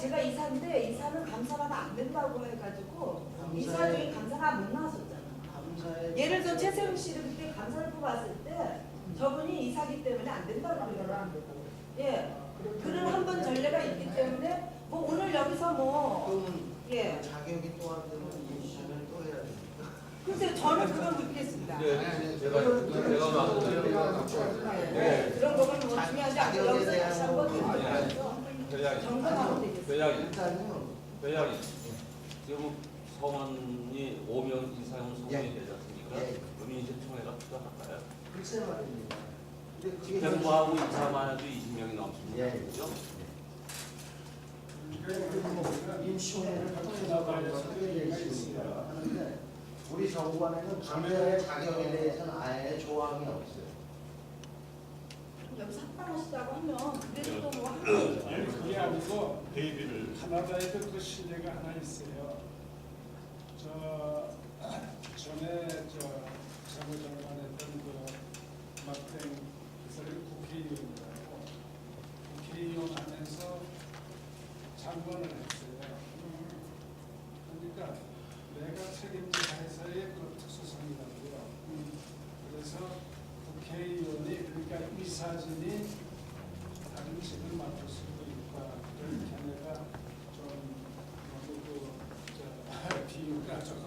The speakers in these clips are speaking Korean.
제가 이사인데 이사는 감사가 안 된다고 해가지고 이사 중에 감사가 못 나왔었잖아. 예를 들어 최세웅 씨를 그때 감사를 뽑았을 때 저분이 이사기 때문에 안 된다고 그러더라고요. 예, 그런 한 번 전례가 있기 때문에 뭐 오늘 여기서 뭐 예. 자격이 또 안 되면 이사를 또 해야 돼. 글쎄 저는 그걸 묻겠습니다. 제가 네, 그런 거는 뭐 중요하지 않고 여기서 다시 한번 점검하면 되겠습니다. 회장님, 지금 성원이 5명 이상 성원이 되지 않습니까? 그럼 인쇄총회가 필요할까요? 글쎄 말입니다. 집행부하고 이사만 해도 20명이 넘습니다. 그렇죠? 인수위를 하는데 우리 정부안에는 감사의 자격에 대해서는 아예 조항이 없어요. 여기서 합방하시다고 하면 그래도 또뭐 하는 아니 그게 아니고 베이비를 하나다에도 그 신뢰가 하나 있어요. 전에 사무장관했던 그 막된 그 사람이 국회의원이라고 국회의원 안에서 장관을 했어요. 그러니까 내가 책임질 회사의 그 특수성이라고요. 그래서 국회의원이 그러니까 이사진이 다른 직을 맡을 수도 있다. 그러니까 내가 좀 비유가 조금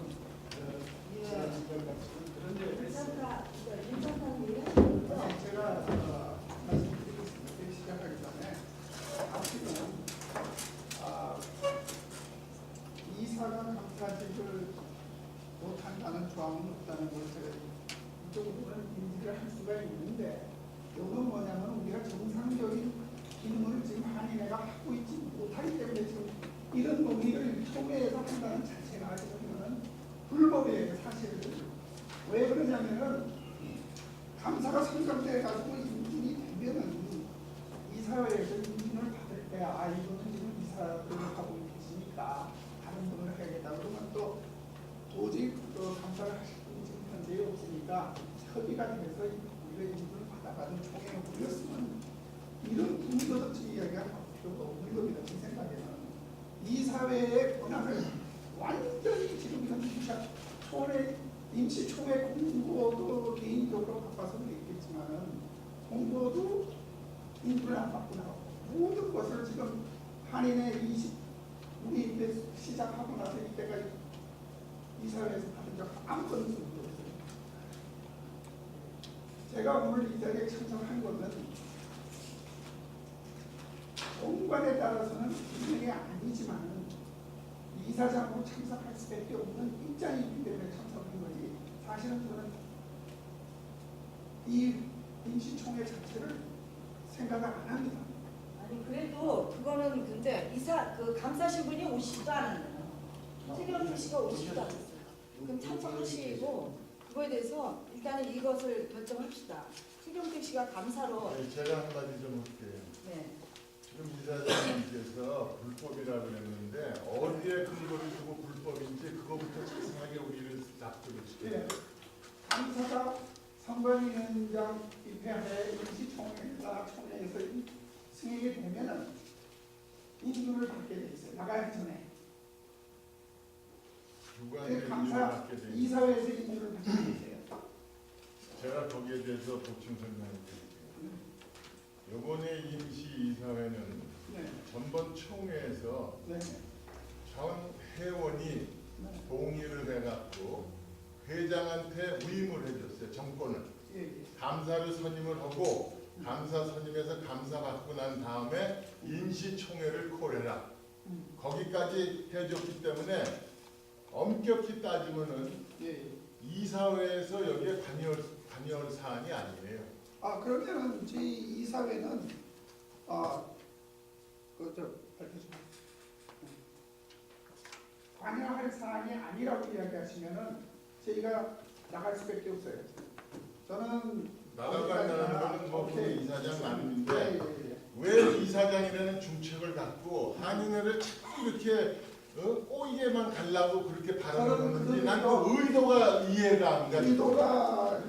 그런 것 같은 그런 얘기를 했어요. 제가 말씀드리겠습니다. 시작하기 전에 앞으로는 이사가 감사직을 못한다는 조항은 없다는 걸 제가 이쪽으로는 인지를 할 수가 있는데 이건 뭐냐면 우리가 정상적인 기능을 지금 한인회가 하고 있지 못하기 때문에 지금 이런 논의를 총회에서 한다는 자체가 지금 불법이에요. 사실은. 왜 그러냐면은 감사가 선정돼가지고 인준이 되면은 이사회에서 인준을 받을 때 이거는 지금 이사를 하고 계시니까 다른 분을 해야겠다 그러면 또 도저히 감사를 하실 분이 지금 현재에 없으니까 협의가 돼서 우리가 인준을 받아가지고 총회에 올렸으면 이런 군도덕적 이야기가 나올 필요가 없는 겁니다. 제 생각에는 이 사회의 권한을 완전히 지금 현재 총회 임시총회 공보도 개인적으로 바빠서 그랬겠지만은 공보도 인준을 안 받고 나오고 모든 것을 지금 한인의 우리 이제 시작하고 나서 이때까지 이사회에서 받은 적 한 번도 없어요. 제가 오늘 이 자리에 참석한 것은 공관에 따라서는 분명히 아니지만 이사장으로 참석할 수밖에 없는 입장이기 때문에 참석한 거지. 사실은 저는 이 임시총회 자체를 생각을 안 합니다. 아니 그래도 그거는 근데 감사신 분이 오시지도 않았네요. 최경태 씨가 오시지도 않았어요. 그럼 참석하시고 그거에 대해서 일단은 이것을 결정합시다. 최경태 씨가 감사로. 제가 한 가지 좀 할게요. 네. 지금 이사장님께서 불법이라고 그랬는데 어디에 근거를 두고 불법인지 그거부터 자세하게 우리를 납득을 시켜요. 네. 감사가 선관위원장 입회하에 임시총회나 총회에서 승인이 되면은 인준을 받게 돼 있어요. 나가기 전에. 누가 그 인준을 감사 받게 되는지 이사회에서 인준을 받게 돼 있어요. 제가 거기에 대해서 보충 설명드릴게요. 이번에 임시이사회는 네. 전번 총회에서 네. 전 회원이 네. 동의를 해갖고 회장한테 위임을 해줬어요. 정권을. 예, 예. 감사를 선임을 하고 감사 선임해서 감사 받고 난 다음에 인시총회를 콜해라. 거기까지 해줬기 때문에 엄격히 따지면은 예. 이사회에서 여기에 관여할 사안이 아니에요. 그러면은 저희 이사회는 발표 좀 관여할 사안이 아니라고 이야기하시면은 저희가 나갈 수밖에 없어요. 저는 나가간다는 거는 뭐 그게 이사장 나름인데 예. 왜 이사장이라는 중책을 갖고 한인회를 자꾸 이렇게 꼬이게만 가려고 그렇게 바라보는지 난 그 의도가 이해가 안 가요. 의도가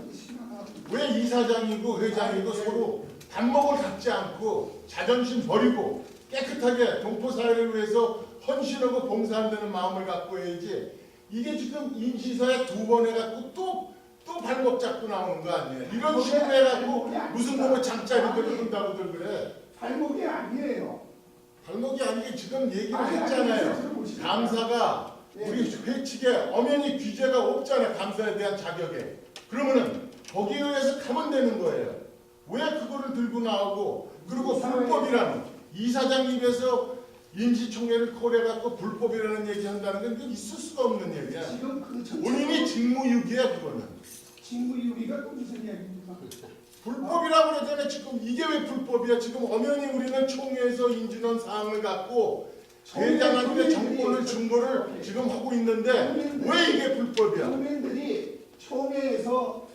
왜 이사장이고 회장이고 서로 밥 먹을 갖지 않고 자존심 버리고 깨끗하게 동포 사회를 위해서 헌신하고 봉사한다는 마음을 갖고 해야지. 이게 지금 인시사에 2번 해갖고 또 발목 잡고 나오는 거 아니에요? 이런 식으로 해갖고 무슨 놈의 잠자리들을 한다고들 그래. 발목이 아니에요. 발목이 아니게 지금 얘기를 아니, 했잖아요. 감사가 예. 우리 회 측에 엄연히 규제가 없잖아요. 감사에 대한 자격에. 그러면은 거기에 의해서 가면 되는 거예요. 왜 그거를 들고 나오고 그리고 불법이라는 이사장 입에서 임시총회를 콜해갖고 불법이라는 얘기한다는 건 이건 있을 수가 없는 얘기야. 지금 그 본인이 직무유기야 그거는. 직무유기가 또 무슨 이야기입니까? 불법이라고 그러잖아요. 지금 이게 왜 불법이야? 지금 엄연히 우리는 총회에서 인준한 사항을 갖고 회장한테 정권을 준 거를 지금 하고 있는데 왜 이게 불법이야? 국민들이 총회에서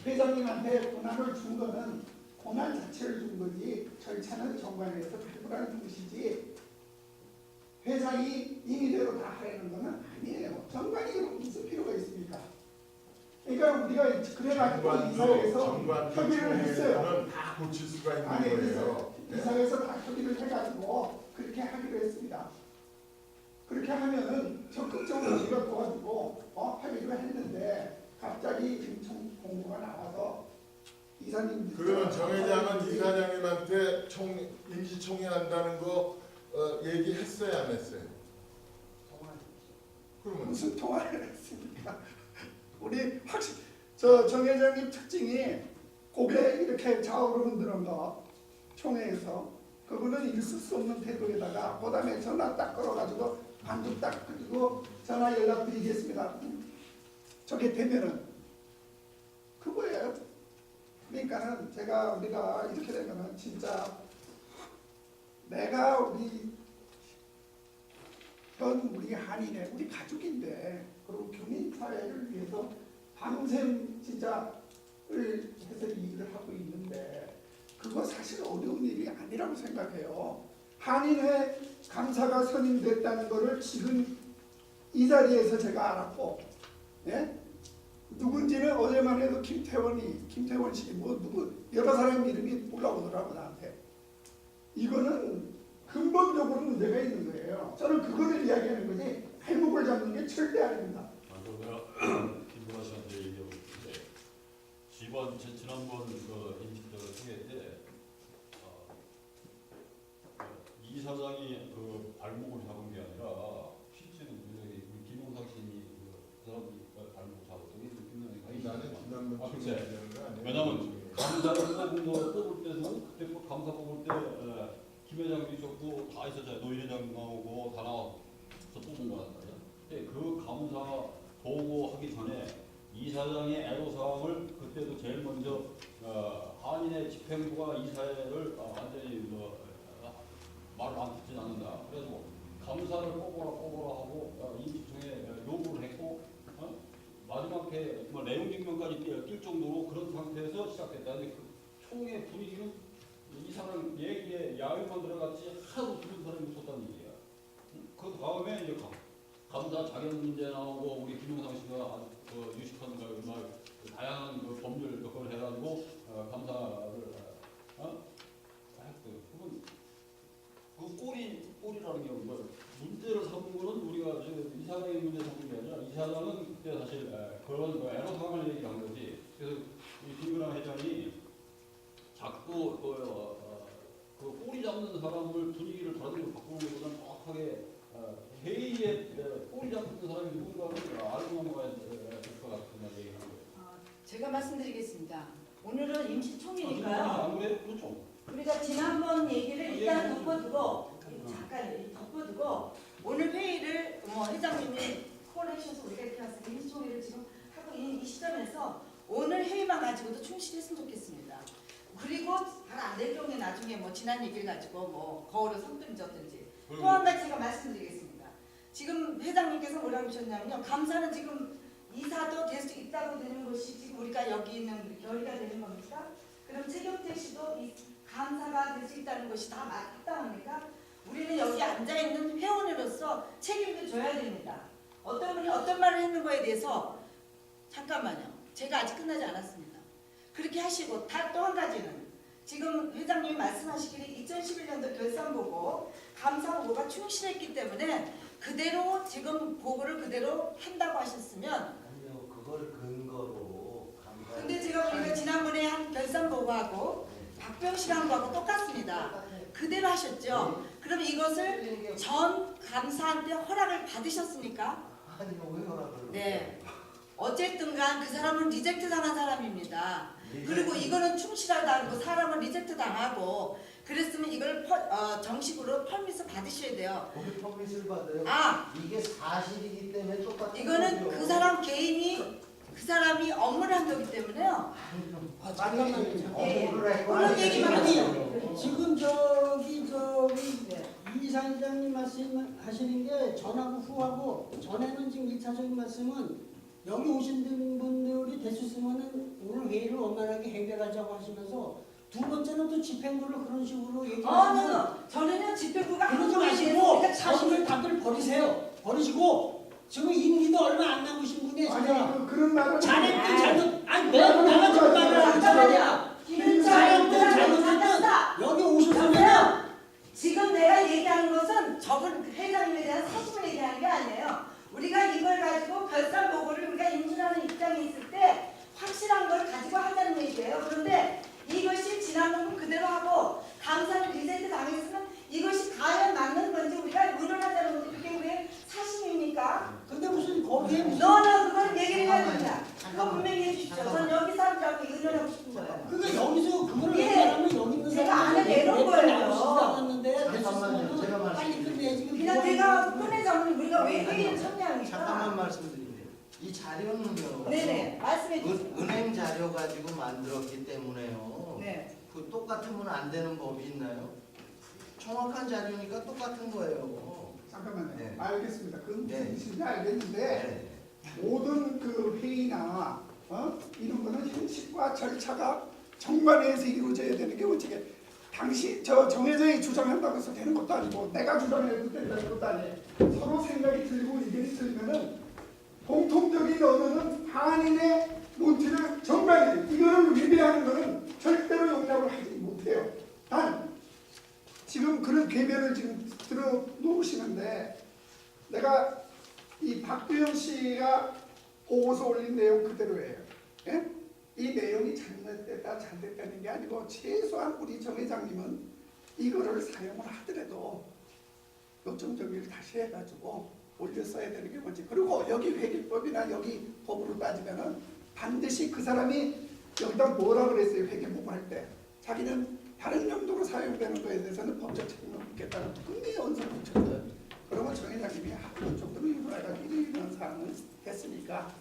회장님한테 권한을 준 거는 권한 자체를 준 거지 절차는 정관에서 발부라는 뜻이지 회장이 임의대로 다 하라는 거는 아니에요. 정관이 그럼 무슨 필요가 있습니까? 그러니까 우리가 그래가지고 이사회에서 협의를 했어요. 정관도 다 고칠 수가 있는 아니 그래서 거예요. 이사회에서 다 협의를 해가지고 그렇게 하기로 했습니다. 그렇게 하면은 적극적으로 우리가 도와주고 하기로 했는데 갑자기 임청 공고가 나와서 이사님 그러면 정 회장은 이사장님한테 임시총회 한다는 거 얘기했어요 안 했어요? 그러면 무슨 통화를 했습니까? 우리 확실히 정 회장님 특징이 고개 이렇게 좌우로 흔드는 거 총회에서 그거는 있을 수 없는 태도에다가 그다음에 전화 딱 걸어가지고 반죽 딱 그리고 전화 연락 드리겠습니다. 저게 되면은 그거예요. 그러니까는 우리가 이렇게 되면은 진짜 내가 우리 한인의 우리 가족인데 그리고 교민 사회를 위해서 밤샘 진짜를 해서 일을 하고 있는데 그거 사실 어려운 일이 아니라고 생각해요. 한인회 감사가 선임됐다는 거를 지금 이 자리에서 제가 알았고, 예? 누군지는 어제만 해도 김태원 씨, 누구 여러 사람 이름이 올라오더라고 나한테. 이거는 근본적으로 문제가 있는 거예요. 저는 그거를 이야기하는 거지 발목을 잡는 게 절대 아닙니다. 김보라 씨한테 얘기하고 있는데 지난번 그 임시총회 때 이 사장이 그 발목을 잡은 게 아니라 실제로 우리 김용상 씨니 그 사람이 발목 잡았더니 아니 나는 지난번 글쎄. 얘기하는 거 아니에요? 왜냐면 감사를 뽑을 때도 그때 감사 뽑을 때 김 회장도 있었고 다 있었잖아요. 노 회장 나오고 다 나와서 뽑은 거란 말이야. 근데 그 감사 보고하기 전에 이 사장의 애로사항을 그때도 제일 먼저 한인의 집행부가 이 사회를 완전히 말을 안 듣진 않는다. 그래서 감사를 뽑아라 하고 임시총회 요구를 했고 마지막에 내용 증명까지 뛸 정도로 그런 상태에서 시작됐다. 근데 그 총회 분위기는 이 사람 얘기에 야유만 들어갔지 하나도 들은 사람이 없었다는 얘기야. 그 다음에 이제 감사 자격 문제 나오고 우리 김용상 씨가 아주 유식한 다양한 법률 그걸 해가지고 감사를 그건 그 꼴이라는 게 문제를 삼은 거는 우리가 이사장이 문제 삼은 게 아니라 이사장은 그때 사실 그런 애로사항을 얘기한 거지. 그래서 이 김근환 회장이 자꾸 그 꼬리 잡는 사람을 분위기를 다른 데로 바꾸는 것보다는 정확하게 회의에 꼬리 잡는 사람이 누군가를 알고 넘어가야 될 것 같은 얘기를 한 거예요. 제가 말씀드리겠습니다. 오늘은 임시총회니까요. 안 그래? 그렇죠. 우리가 지난번 얘기를 일단 덮어두고 잠깐 덮어두고 오늘 회의를 회장님이 콜해주셔서 우리가 이렇게 와서 임시총회를 지금 하고 이 시점에서 오늘 회의만 가지고도 충실했으면 좋겠습니다. 그리고 잘 안 될 경우에 나중에 지난 얘기를 가지고 거울을 섞든지 어든지 또 한 가지 제가 말씀드리겠습니다. 지금 회장님께서 뭐라고 하셨냐면요. 감사는 지금 이사도 될 수 있다고 되는 것이 지금 우리가 여기 있는 결의가 되는 겁니까? 그럼 최경태 씨도 이 감사가 될 수 있다는 것이 다 맞다니까 우리는 여기 앉아있는 회원으로서 책임도 져야 됩니다. 어떤 분이 어떤 말을 했는 거에 대해서 잠깐만요. 제가 아직 끝나지 않았습니다. 그렇게 하시고 또 한 가지는 지금 회장님이 말씀하시기를 2011년도 결산 보고 감사 보고가 충실했기 때문에 그대로 지금 보고를 그대로 한다고 하셨으면 아니요, 그걸 근거로 감사. 근데 제가 보니까 지난번에 한 결산 보고하고 박병 씨랑 거하고 똑같습니다. 그대로 하셨죠? 그럼 이것을 전 감사한테 허락을 받으셨습니까? 아니요, 왜 허락을? 네. 어쨌든 간 그 사람은 리젝트 당한 사람입니다. 그리고 이거는 충실하다고 사람은 리젝트 당하고 그랬으면 이걸 정식으로 펄밋을 받으셔야 돼요. 거기 퍼밋을 받아요. 아, 이게 사실이기 때문에 똑같은 이거는 거고요. 그 사람 개인이 그 사람이 업무를 한 거기 때문에요. 잠깐만요. 예, 그런 얘기만 하세요. 아니요. 지금 이 이사장님 말씀하시는 게 전하고 후하고 전에는 지금 1차적인 말씀은 여기 오신 분들이 됐었으면은 오늘 회의를 원만하게 해결하자고 하시면서 두 번째는 또 집행부를 그런 식으로 얘기하시면 저는요 집행부가 그러지 아무것도 마시고 안 사실을 다들 버리세요. 버리시고 지금 임기도 얼마 안 남으신 분이 진짜 아니 그런 말은 잘했든 잘못 아니 내가 지금 말을 하는 거야. 잘했든 잘못했든 여기 오셨으면 지금 내가 얘기하는 것은 저분 회장님에 대한 사심을 얘기하는 게 아니에요. 우리가 이걸 가지고 결산 보고를 우리가 인준하는 입장에 있을 때 확실한 걸 가지고 하자는 얘기예요. 그런데 이것이 지난번은 그대로 하고 감사를 리셋 당했으면 이것이 과연 맞는 건지 우리가 의논하자는 건지 그게 우리의 사심입니까? 근데 무슨 거기에 무슨 너는 그걸 얘기를 해야 됩니다. 그거 분명히 해주십시오. 전 여기 사람들하고 의논하고 싶은 거예요. 그러니까 여기서 그걸 예. 얘기하면 여기 있는 제가 사람들이 안에 내놓은 거예요. 나왔는데 잠깐만요. 제가 됐으면 빨리 끝내야지. 그냥 내가 끝내자면 우리가 왜 회의를 참여합니까? 잠깐만 말씀드릴게요. 이 자료는요. 네네 말씀해 주세요. 은행 자료 가지고 만들었기 때문에요. 네. 그 똑같으면 안 되는 법이 있나요? 정확한 자료니까 똑같은 거예요. 잠깐만요. 네. 알겠습니다. 그건 네. 무슨 뜻인지 알겠는데 네. 모든 그 회의나 이런 거는 형식과 절차가 정관에서 이루어져야 되는 게 원칙이에요. 당시 정 회장이 주장한다고 해서 되는 것도 아니고 내가 주장해도 된다는 것도 아니에요. 서로 생각이 틀리고 의견이 틀리면은 공통적인 언어는 한인의 논지를 정관이 이거를 위배하는 거는 절대로 용납을 하지 못해요. 단 지금 그런 궤변을 지금 들어 놓으시는데 내가 이 박두영 씨가 보고서 올린 내용 그대로예요. 예? 이 내용이 잘못됐다 잘됐다는 게 아니고 최소한 우리 정 회장님은 이거를 사용을 하더라도 요점 정리를 다시 해가지고 올렸어야 되는 게 뭔지. 그리고 여기 회계법이나 여기 법으로 따지면은 반드시 그 사람이 여기다 뭐라 그랬어요. 회계법 할 때 자기는 다른 용도로 사용되는 거에 대해서는 법적 책임을 묻겠다는 분명히 언성을 붙였어요. 그러면 정 회장님이 그 정도로 유도해가지고 이런 사항을 했으니까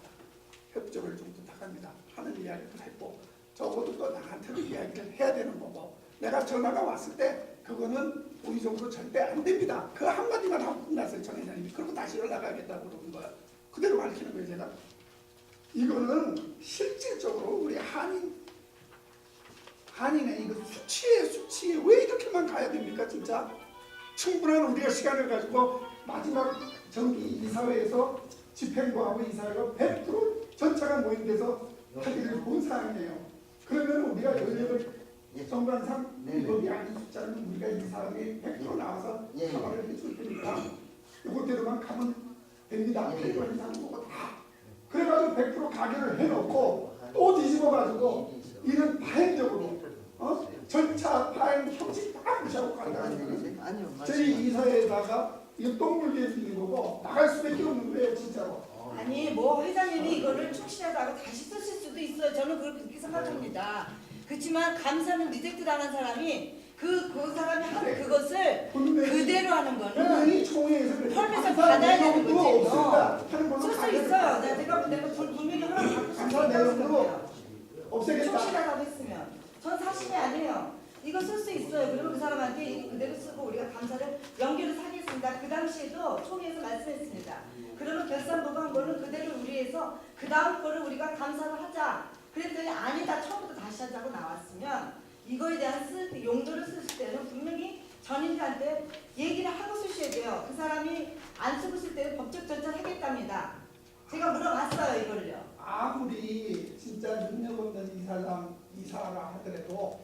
협조를 좀 부탁합니다 하는 이야기를 했고 적어도 또 나한테도 이야기를 해야 되는 거고 내가 전화가 왔을 때 그거는 우의적으로 절대 안 됩니다. 그 한마디만 하고 끝났어요. 정 회장님이. 그리고 다시 연락하겠다고 그러는 거예요. 그대로 밝히는 거예요. 제가. 이거는 실질적으로 우리 한인의 이거 수치에 왜 이렇게만 가야 됩니까? 진짜 충분한 우리가 시간을 가지고 마지막 정기 이사회에서 집행부하고 이사회가 100% 전차가 모임돼서 하기를 본 사항이에요. 그러면 우리가 연령을 정관상 법이 아닌 숫자는 우리가 이 사람이 100% 나와서 사과를 해줄 테니까 이것대로만 가면 됩니다. 이런 이상 보고 다 그래가지고 100% 가결을 해놓고 또 뒤집어가지고 이런 파행적으로 절차 파행 형식 다 무시하고 간다는 거는 저희 이사회에다가 이거 똥물게 있는 거고 나갈 수밖에 없는 거예요 진짜로. 아니 뭐 회장님이 이거를 충실하다고 다시 쓰실 수도 있어요. 저는 그렇게 생각합니다. 그렇지만 감사는 리젝트 당한 사람이 그 사람이 하는 그것을 그대로 하는 거는 분명히 총회에서 펄밋을 받아야 되는 거지. 없습니다 하는 걸로 쓸 수 가결을 있어요. 내가 분명히 하나 바꿀 수 감사 있다고 내용으로 생각해요. 없애겠다. 충실하다고 했으면 전 사심이 아니에요. 이거 쓸 수 있어요. 그리고 그 사람한테 이거 그대로 쓰고 우리가 감사를 연결을 하겠습니다. 그 당시에도 총회에서 말씀했습니다. 그러면 결산보고 한 거는 그대로 우리에서 그 다음 거를 우리가 감사를 하자. 그랬더니 아니다. 처음부터 다시 하자고 나왔으면 이거에 대한 용도를 쓰실 때는 분명히 전인들한테 얘기를 하고 쓰셔야 돼요. 그 사람이 안 쓰고 쓸 때는 법적 절차를 하겠답니다. 제가 물어봤어요. 이걸요. 아무리 진짜 능력 없는 이사라 하더라도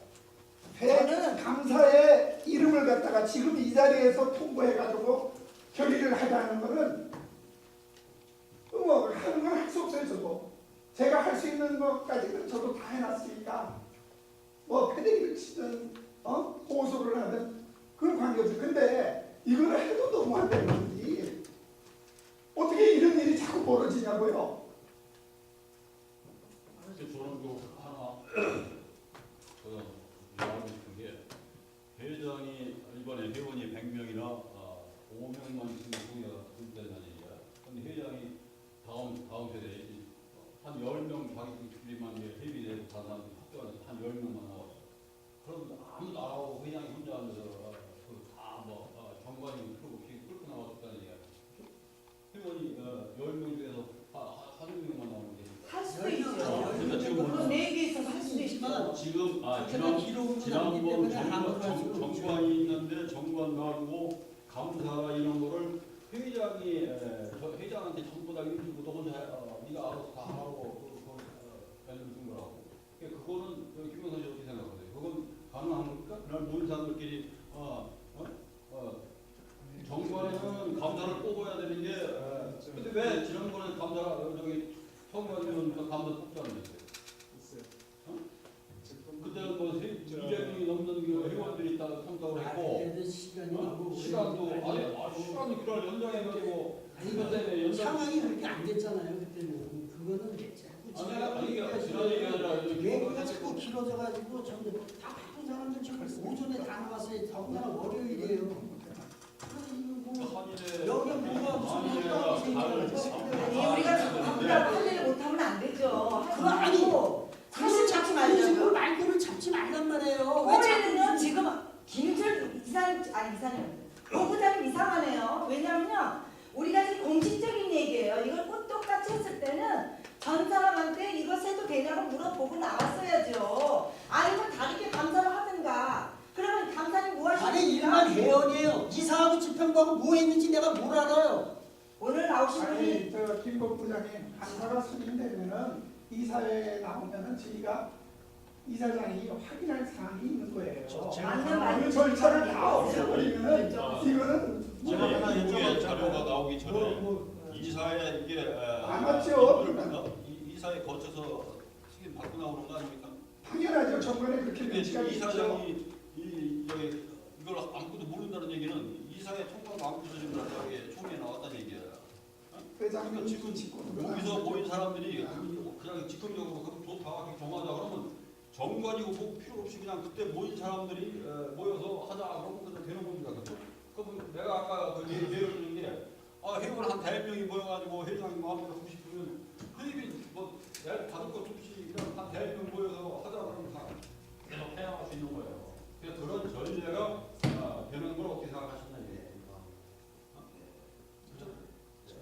감사의 이름을 갖다가 지금 이 자리에서 통보해가지고 결의를 하자는 거는 뭐 하는 건 할 수 없어요. 저도 제가 할 수 있는 것까지는 저도 다 해놨으니까 뭐 패대기를 치든 고소를 하든 그런 관계없어요. 근데 이거를 해도 너무 안 되는 건지 어떻게 이런 일이 자꾸 벌어지냐고요. 저는 그 하나 말하고 싶은 게 회장이 이번에 회원이 100명이나 5명만 지금 동의가 된다는 얘기야. 근데 회장이 다음 세대에 한 10명 자기들끼리만 회비내고 다른 사람들 학교에서 한 10명만 나왔어. 그럼 아무도 안 하고 회장이 혼자 앉아서 다뭐 정관이 풀고 끌고 나왔다는 얘기야. 회원이 10명 중에서 한 명만 나오는 게 할 수도 있죠. 그러니까 지금 그런 내용이 있어서 할 수도 있지만 지금 지난번 정관이 있는데 정관 놔두고 감사 이런 거를 회장이 저 회장한테 전부 다 일주고 너 혼자 네가 알아서 다 하라고 배는 준 거라고. 그거는 김영선 씨 어떻게 생각하세요? 그건 가능한 겁니까? 그날 모인 사람들끼리 정관에는 감사를 뽑아야 되는 게 근데 왜 지난번에 감사 저기 청관이면 감사 뽑지 않았어요? 그때는 뭐 200명이 넘는 그 회원들이 있다가 참석을 했고 시간도 시간이 그날 연장해 가지고 그것 때문에 연장 상황이 그렇게 안 됐잖아요. 그때는 그거는 아니 이게 지난 얘기가 아니라 외국가 자꾸 길어져가지고 전부 다 바쁜 사람들 지금 오전에 다 나갔어요. 더군다나 월요일이에요. 여기 뭐가 무슨 일이라고 생각하죠? 아니 우리가 자꾸 바쁘다고 할 일을 못하면 안 되죠. 그거 아니고 사실 잡지 그 말자고. 말들을 잡지 말란 말이에요. 올해는요 지금 김철 이사님 본부장님 이상하네요. 왜냐면요 우리가 지금 공식적인 얘기예요. 이걸 꼭 똑같이 했을 때는 전 사람한테 이거 세도 되냐고 물어보고 나왔어야죠. 아니면 다르게 감사를 하든가. 그러면 감사님 뭐 하시는 아니 일반 회원이에요. 이사하고 집행부하고 뭐 했는지 내가 뭘 알아요? 오늘 나오신 분이 아니 김 본부장님 감사가 승인되면은 이사회에 나오면은 저희가 이사장이 확인할 사항이 있는 거예요. 맞는 그 절차를 다 없애버리면은 이거는 제가 하나 여쭤볼 자료가 나오기 전에 이사에 이게 안 맞죠? 이사에 거쳐서 승인 받고 나오는 거 아닙니까? 당연하죠. 정권에 그렇게 근데 명시가 지금 있죠. 이사장이 이걸 아무것도 모른다는 얘기는 이사회 총괄 아무것도 지금 나중에 총회에 나왔다는 얘기야. 회장님 지금 직권 여기서 보인 사람들이 그냥 즉흥적으로 그럼 좋다 정하자 그러면 정관이고 뭐 필요 없이 그냥 그때 모인 사람들이 모여서 하자 그러면 그냥 되는 겁니다. 그럼 내가 아까 그 예를 드는 게 회원 한 100명이 모여가지고 회장이 마음대로 하고 싶으면 회비 뭐 내가 받을 것 없이 그냥 한 100명 모여서 하자 그러면 다 계속 해나갈 수 있는 거예요. 그래서 그런 전례가 되는 걸 어떻게 생각하시나요?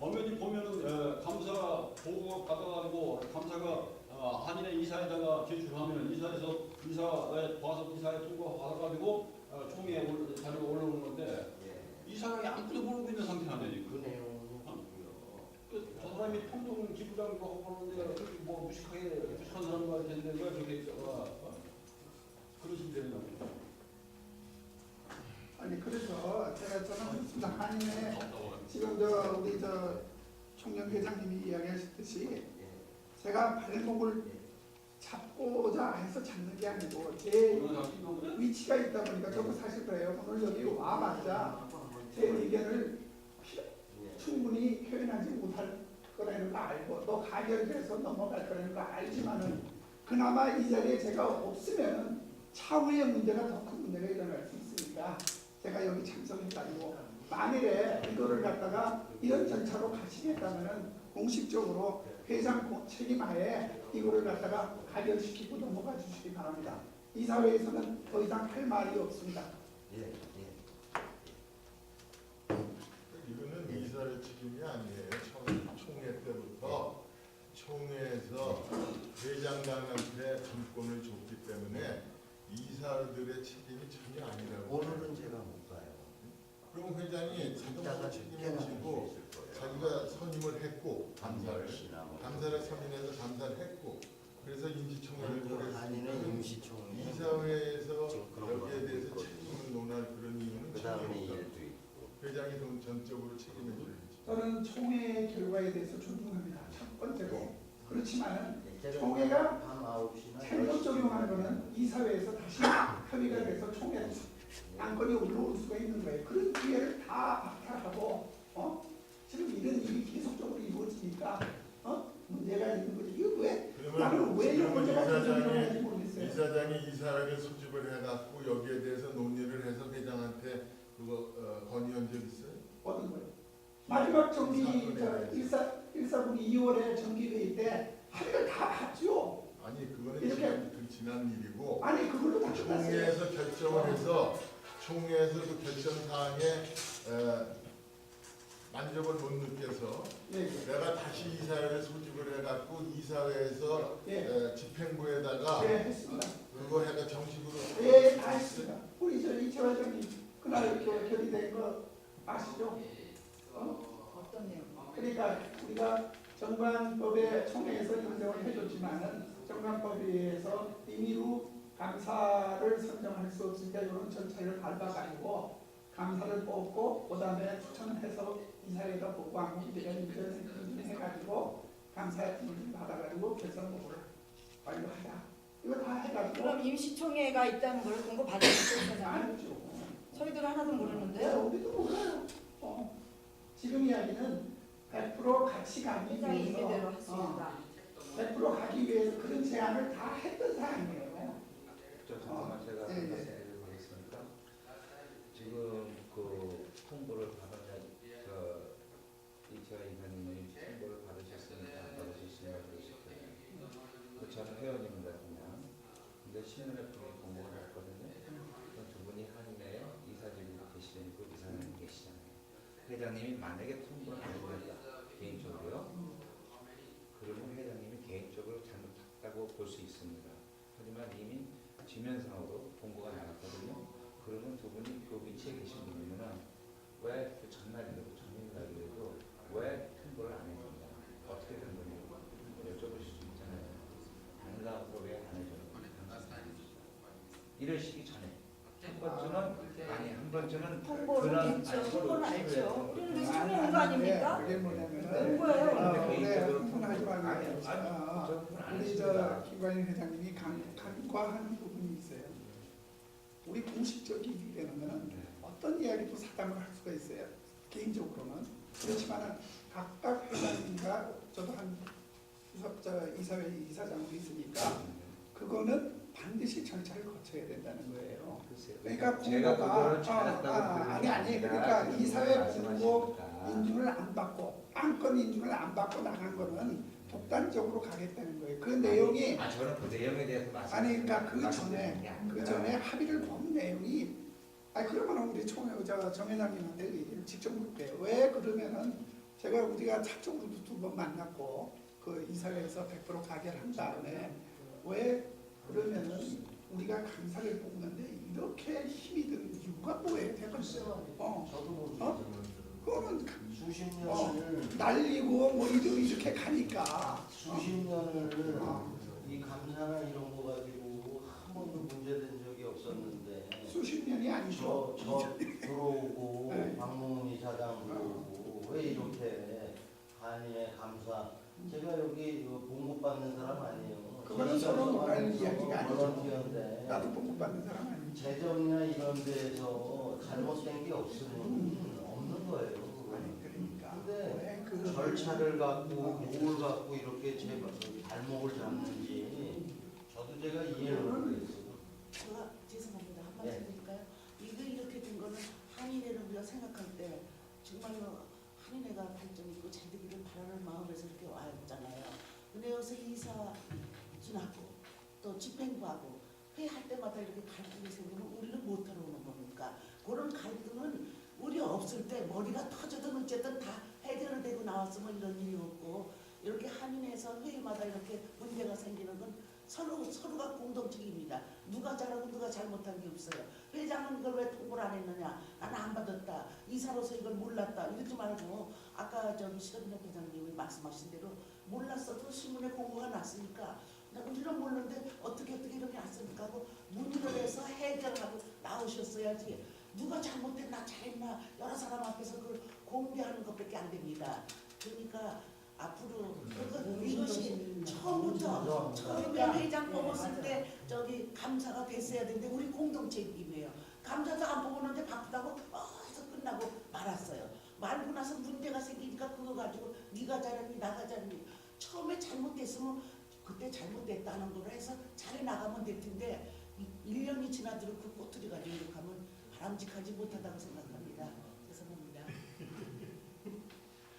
엄연히 보면은 감사 보고 받아가지고 감사가 한인의 이사에다가 제출하면 이사에 봐서 이사에 통과 받아가지고 총회에 자료가 올라오는 건데 이 사람이 아무것도 모르고 있는 상태는 아니지. 그 내용은 저 사람이 통통 지부장도 하고 그러는데 그렇게 뭐 무식한 사람 같을 텐데 왜 그렇게 그러시면 되냐고. 아니 그래서 저는 한인의 지금 우리 총련 회장님이 이야기하셨듯이 제가 발목을 잡고자 해서 잡는 게 아니고 제 위치가 있다 보니까 저도 사실 그래요. 오늘 여기 와봤자 제 의견을 충분히 표현하지 못할 거라는 거 알고 또 가결돼서 넘어갈 거라는 거 알지만은 그나마 이 자리에 제가 없으면은 차후에 문제가 더 큰 문제가 일어날 수 있으니까 제가 여기 참석해가지고 만일에 이거를 갖다가 이런 절차로 가시겠다면은 공식적으로 회장 책임하에 이거를 갖다가 가결시키고 넘어가 주시기 바랍니다. 이사회에서는 더 이상 할 말이 없습니다. 이거는 이사의 책임이 아니에요. 총회 때부터 총회에서 회장단한테 정권을 줬기 때문에 이사들의 책임이 전혀 아니라고. 오늘은 제가 못 가요. 그럼 회장이 자동으로 책임을 지고 자기가 선임을 했고 감사를 선임해서 감사를 했고 그래서 임시총회를 아니는 임시총회 이사회에서 부담의 일도 있고. 회장이 전적으로 책임을 져야지. 저는 총회 결과에 대해서 존중합니다. 첫 번째로. 그렇지만 총회가 밤 9시나 잘못 적용한 거는 이사회에서 다시 협의가 돼서 총회 안건이 올라올 수가 있는 거예요. 그런 기회를 다 박탈하고 지금 이런 일이 계속적으로 이루어지니까 문제가 있는 거지. 이거 왜 나는 왜 이런 문제가 계속일어나는지 모르겠어요. 이사장이 이사회를 소집을 해갖고 여기에 대해서 논의를 해서 회장한테 그거 건의한 적 있어요? 어떤 거요? 마지막 정기 1사분기 2월에 정기회의 때 합의를 다 봤죠. 아니 그거는 이렇게- 지난 일이고 아니 그걸로 다 끝났어요. 총회에서 결정을 해서 총회에서 그 결정 사항에 만족을 못 느껴서 네. 내가 다시 이사회를 소집을 해갖고 이사회에서 예. 집행부에다가 네, 했습니다. 그거 해가 정식으로 예, 다 했습니다. 우리 이철 회장님 그날 결의된 거 아시죠? 어떤 내용? 그러니까 우리가 정관법에 총회에서 인정을 해줬지만은 정관법에 의해서 임의로 감사를 선정할 수 없으니까 이런 절차를 밟아가지고 감사를 뽑고 그다음에 추천해서 이사회가 보고한 우리가 인정해가지고 감사팀을 받아가지고 결산보고를 완료하자. 이거 다 해가지고 그럼 임시총회가 있다는 걸 공고 받으셨어요, 사장님? 아니죠. 저희들은 하나도 네, 모르는데요. 우리도 몰라요. 지금 이야기는 100% 같이 가기 회장이 위해서 임의대로 했습니다. 100% 가기 위해서 그런 제안을 다 했던 사람이에요. 저 잠깐만 제가 네, 네. 말씀을 드리겠습니다. 지금 그 통보를 받았냐, 이철 이사님이 통보를 받으셨으니까 안 받으셨으냐 그러실 거예요. 저는 회원입니다 그냥. 근데 시민협회에 공고를 했거든요. 두 분이 한인에 이사직으로 계시고 이사님 계시잖아요. 회장님이 만약에 통보를 안 해드렸다 개인적으로요. 그러면 회장님이 개인적으로 잘못했다고 볼 수 있습니다. 하지만 이미 지면상으로 공고가 나갔거든요. 그러면 두 분이 그 위치에 계신 분이면 왜 그 전날이라도 전일날이라도 왜 통보를 안 해줬냐, 어떻게 된 거냐고 여쭤보실 수 있잖아요. 아니라고 왜 안 해줬냐. 이러시기 전에 한 번쯤은 한 번쯤은 통보는 했죠. 통보는 안 했죠. 우리는 왜 참여한 거 아닙니까? 그게 뭐냐면은 온 거예요. 올해 흥분하지 말고 우리 우리 김관인 회장님이 간과하는 부분이 있어요. 우리 공식적이게 되는 거는 어떤 이야기도 사담을 할 수가 있어요. 개인적으로는 그렇지만 각각 회장님과 저도 한 이사회 이사장으로 있으니까 그거는 반드시 절차를 거쳐야 된다는 거예요. 그러니까 제가 공고가 그거를 잘했다고 아니 그러니까 이사회 공고 인준을 안 받고 안건 인준을 안 받고 나간 거는 독단적으로 가겠다는 거예요. 그 내용이 저는 그 내용에 대해서 그러니까 그 전에 합의를 본 내용이 그러면 우리 정 회장님한테 얘기를 직접 물게요. 왜 그러면은 우리가 사적으로도 2번 만났고 그 이사회에서 100% 가결 한 다음에 왜 그러면은 우리가 감사를 뽑는데 이렇게 힘이 드는 이유가 뭐예요? 대표님. 저도 모르겠어요. 그거는 수십 년을 날리고 뭐 이렇게 가니까 수십 년을 이 감사나 이런 거 가지고 한 번도 문제된 적이 없었는데 수십 년이 아니죠. 저 들어오고 네. 박문훈 이사장 들어오고 왜 이렇게 한인의 감사 제가 여기 봉급 받는 사람 아니에요. 그거는 서로 논할 이야기가 아니죠. 볼런티어인데 나도 봉급 받는 사람 아니지. 재정이나 이런 데서 잘못된 게 없으면 없는 거예요. 그러니까 근데 왜 그 절차를 갖고 뭘 갖고 이렇게 발목을 잡는지 저도 제가 이해를 못했어요. 제가 죄송합니다. 한 네. 말씀 드릴까요? 이게 이렇게 된 거는 한인회를 우리가 생각할 때 정말로 한인회가 발전 있고 잘 되기를 바라는 마음에서 이렇게 왔잖아요. 근데 여기서 이사준하고 또 집행부하고 회의할 때마다 이렇게 갈등이 생기면 우리는 못하러 오는 겁니까? 그런 갈등은 우리 없을 때 머리가 터져도 어쨌든 다 해결을 되고 나왔으면 이런 일이 없고 이렇게 한인회에서 회의마다 이렇게 문제가 생기는 건 서로가 공동책입니다. 누가 잘하고 누가 잘못한 게 없어요. 회장은 이걸 왜 통보를 안 했느냐. 나는 안 받았다. 이사로서 이걸 몰랐다. 이러지 말고 아까 저기 실업협 회장님이 말씀하신 대로 몰랐어도 신문에 공고가 났으니까 우리는 모르는데 어떻게 이렇게 났습니까 하고 문의를 해서 해결하고 나오셨어야지. 누가 잘못했나 잘했나 여러 사람 앞에서 그걸 공개하는 것밖에 안 됩니다. 그러니까 앞으로 이것이 처음부터 처음에 회장 뽑았을 때 저기 감사가 됐어야 되는데 우리 공동체 임이에요. 감사도 안 뽑았는데 바쁘다고 해서 끝나고 말았어요. 말고 나서 문제가 생기니까 그거 가지고 네가 잘했니 나가 잘했니 처음에 잘못됐으면 그때 잘못됐다는 걸 해서 잘해 나가면 될 텐데 1년이 지나도록 그 꼬투리 가지고 이렇게 하면 바람직하지 못하다고 생각합니다. 죄송합니다.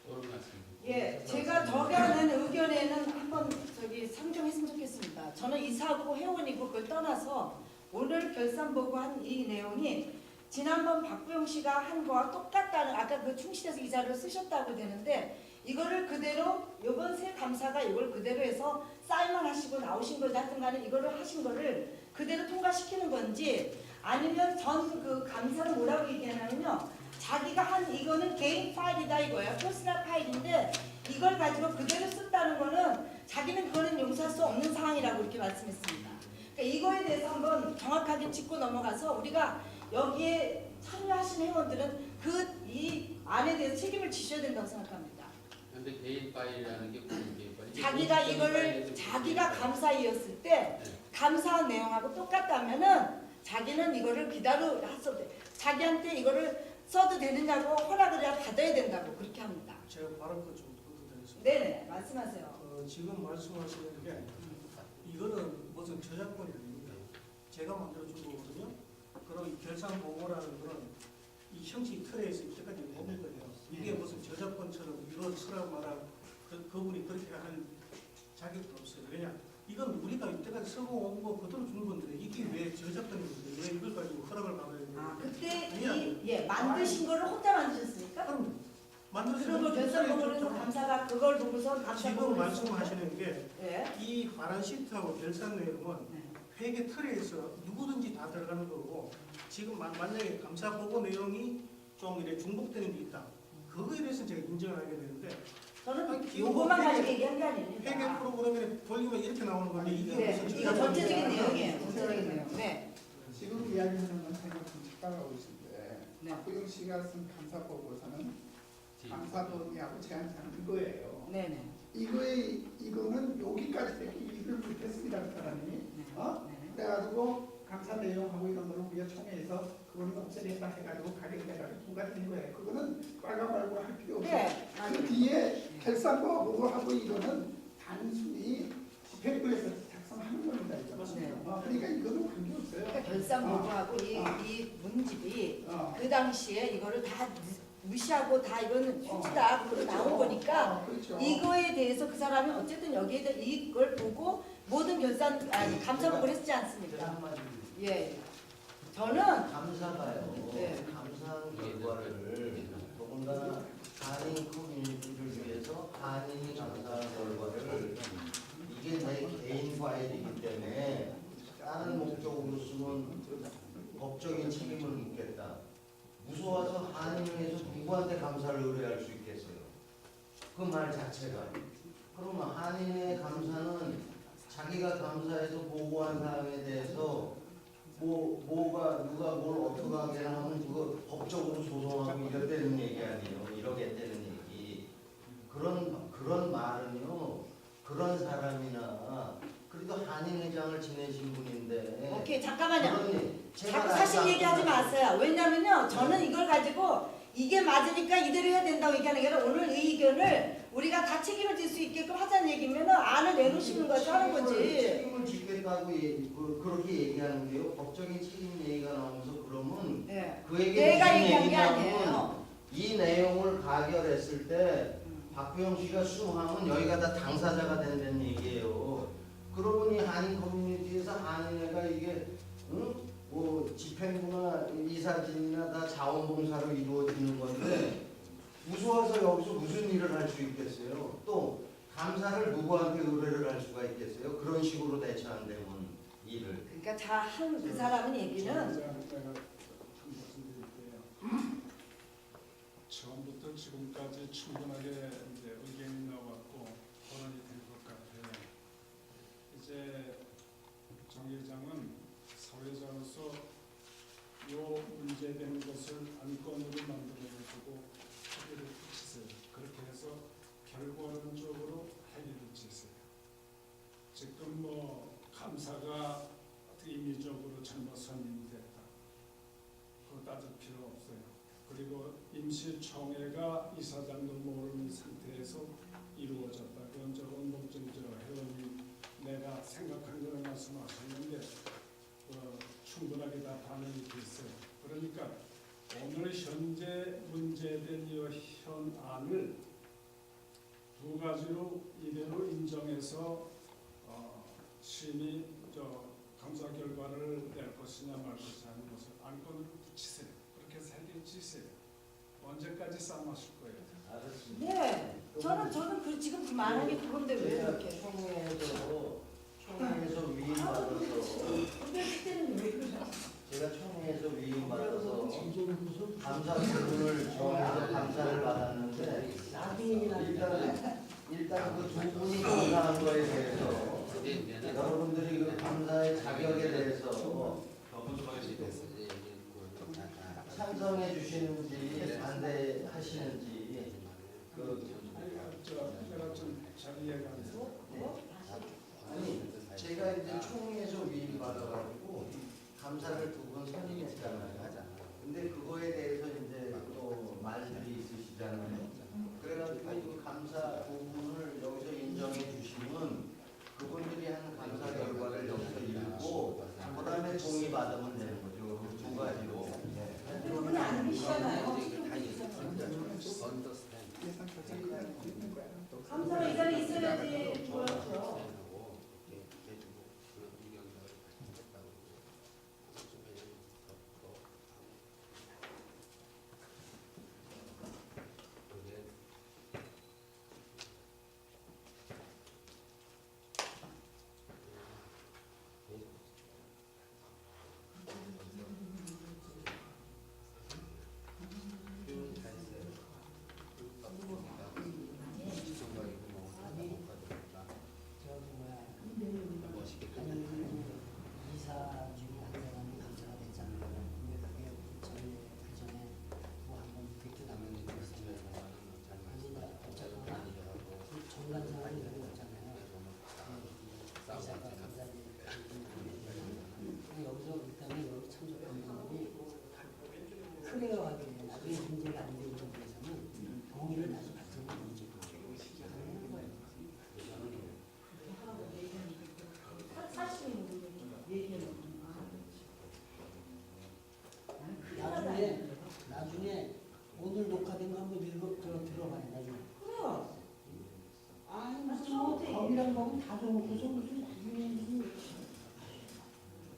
옳은 말씀. 예, 제가 적어낸 의견에는 한번 저기 상정했으면 좋겠습니다. 저는 이사고 회원이고 그걸 떠나서 오늘 결산 보고한 이 내용이 지난번 박부영 씨가 한 거와 똑같다는 아까 그 충실해서 기사를 쓰셨다고 되는데 이거를 그대로 이번 새 감사가 이걸 그대로 해서 사인만 하시고 나오신 거지 하여튼 간에 이거를 하신 거를 그대로 통과시키는 건지 아니면 전 그 감사는 뭐라고 얘기하냐면요. 자기가 한 이거는 개인 파일이다 이거예요. 퍼스널 파일인데 이걸 가지고 그대로 썼다는 거는 자기는 그거는 용서할 수 없는 상황이라고 이렇게 말씀했습니다. 그러니까 이거에 대해서 한번 정확하게 짚고 넘어가서 우리가 여기에 참여하신 회원들은 그 이 안에 대해서 책임을 지셔야 된다고 생각합니다. 근데 개인 파일이라는 게 무슨 개인 파일? 자기가 이거를 자기가 감사이었을 때 감사한 내용하고 똑같다면은 자기는 이거를 기다려 했어도 돼. 자기한테 이거를 써도 되느냐고 허락을 해야 받아야 된다고 그렇게 합니다. 제가 발언 좀 드리겠습니다. 네네 말씀하세요. 지금 말씀하시는 게 이거는 무슨 저작권이 아닙니다. 제가 만들어준 거거든요. 그리고 이 결산 보고라는 거는 이 형식 틀에서 이때까지 못 낼 거예요. 이게 무슨 저작권처럼 이거 쓰라고 말하고 그분이 그렇게 할 자격도 없어요. 왜냐? 이건 우리가 이때까지 쓰고 온 거 그대로 주는 건데 이게 왜 저작권인데 왜 이걸 가지고 허락을 받아야 되는 아 거예요? 그때 만드신 거를 혼자 만드셨습니까? 그럼 그리고 결산 보고에서 감사가 그걸 보고서 감사 지금 보고를 말씀하시는 게 예. 이 발안 시트하고 결산 내용은 회계 틀에서 누구든지 다 들어가는 거고 지금 만약에 감사 보고 내용이 좀 이렇게 중복되는 게 있다. 그거에 대해서 제가 인정을 하게 되는데 저는 요것만 가지고 얘기한 게 아닙니다. 회계 프로그램에 돌리면 이렇게 나오는 건데 이게 네, 무슨 이거 전체적인 내용이에요. 전체적인 내용. 네. 지금 이야기하는 건 제가 좀 착각하고 있는데 네. 박부영 씨가 쓴 감사 보고서는 감사 논의하고 제안사항 이거예요. 네네. 이거는 여기까지밖에 일을 못했습니다 그 사람이. 네. 그래가지고 감사 내용하고 이런 거를 우리가 총회에서 그거는 없애겠다 해가지고 가격을 해가지고 통과된 거예요. 그거는 빨간말고 할 필요 없어요. 네. 그 뒤에 결산보고하고 이거는 단순히 집행부에서 작성하는 겁니다. 이거. 네. 그러니까 이거는 관계없어요. 그러니까 결산 보고하고 이 문집이 그 당시에 이거를 다 무시하고 다 이거는 휴지다 그걸로 나온 거니까 그렇죠. 이거에 대해서 그 사람이 어쨌든 여기에 대해 이걸 보고 모든 감사 보고를 했지 않습니까? 예. 저는 감사가요. 네. 감사한 결과를 더군다나 한인 커뮤니티를 위해서 한인이 감사한 결과를 이게 내 개인 파일이기 때문에 다른 목적으로 쓰면 법적인 책임을 묻겠다. 무서워서 한인에서 누구한테 감사를 의뢰할 수 있겠어요? 그 말 자체가. 그러면 한인의 감사는 자기가 감사해서 보고한 사항에 대해서 누가 뭘 어떻게 하게 하면 그거 법적으로 소송하고 이랬다는 얘기 아니에요. 이러겠다는 얘기. 그런 말은요. 그런 사람이나 그래도 한인회장을 지내신 분인데. 오케이 잠깐만요. 제가 자꾸 사실 얘기하지 마세요. 왜냐면요. 저는 이걸 가지고 이게 맞으니까 이대로 해야 된다고 얘기하는 게 아니라 오늘 이 의견을 우리가 다 책임을 질 수 있게끔 하자는 얘기면 안을 내놓으시는 거죠 하는 거지. 책임을 지겠다고 그렇게 얘기하는 게요. 법적인 책임 얘기가 나오면서 그러면 네. 그 얘기 내가 무슨 얘기한 게 얘기냐면 아니에요. 이 내용을 가결했을 때 박부영 씨가 수하면 여기가 다 당사자가 된다는 얘기예요. 그러고 보니 한인 커뮤니티에서 한인회가 이게 뭐 집행부나 이사진이나 다 자원봉사로 이루어지는 건데 무서워서 여기서 무슨 일을 할 수 있겠어요? 또 감사를 누구한테 의뢰를 할 수가 있겠어요? 그런 식으로 대처한다면 일을. 그러니까 그 사람은 얘기는 처음부터 지금까지 충분하게 이제 의견이 나왔고 토론이 된 것 같아요. 이제 정 회장은 사회자로서 요 문제되는 것 임시총회가 이사장도 모르는 상태에서 이루어졌다. 그건 저 원동정 회원님 내가 생각한 그런 말씀하셨는데 충분하게 다 반영이 됐어요. 그러니까 오늘 현재 문제된 이 현안을 두 가지로 이대로 인정해서 심의 감사 결과를 낼 것이냐 말 것이냐 하는 것을 안건으로 붙이세요. 그렇게 새겨지세요. 언제까지 싸움하실 거예요? 네, 저는 지금 그 말한 게 그건데 왜 제가 이렇게? 총회에서 위임받아서 근데 그때는 왜 그러죠? 제가 총회에서 위임받아서 감사 부분을 정해서 감사를 받았는데 일단 그 두 분이 감사한 거에 대해서 여러분들이 그 감사의 자격에 대해서 찬성해 주시는지 반대하시는지 제가 좀 잘 이해가면서 아니 제가 이제 총회에서 위임받아가지고 감사를 두 번 선임했잖아요. 근데 그거에 대해서 이제 또 말들이 있으시잖아요. 그래가지고 그 감사 부분을 여기서 인정해 주시면 그분들이 한 감사 결과를 여기서 읽고 그다음에 동의 받으면 되는 거죠. 그 두 가지로. 근데 그분이 안 계시잖아요. 감사가 이 자리에 있어야지 그렇죠. 그래가지고 나중에 문제가 안 되는 쪽에서는 동의를 다시 받는 거죠. 나중에 오늘 녹화된 거 한번 들어봐요. 나중에. 그래요. 아니 무슨 뭐 법이란 거는 다 좋고서 무슨 나중에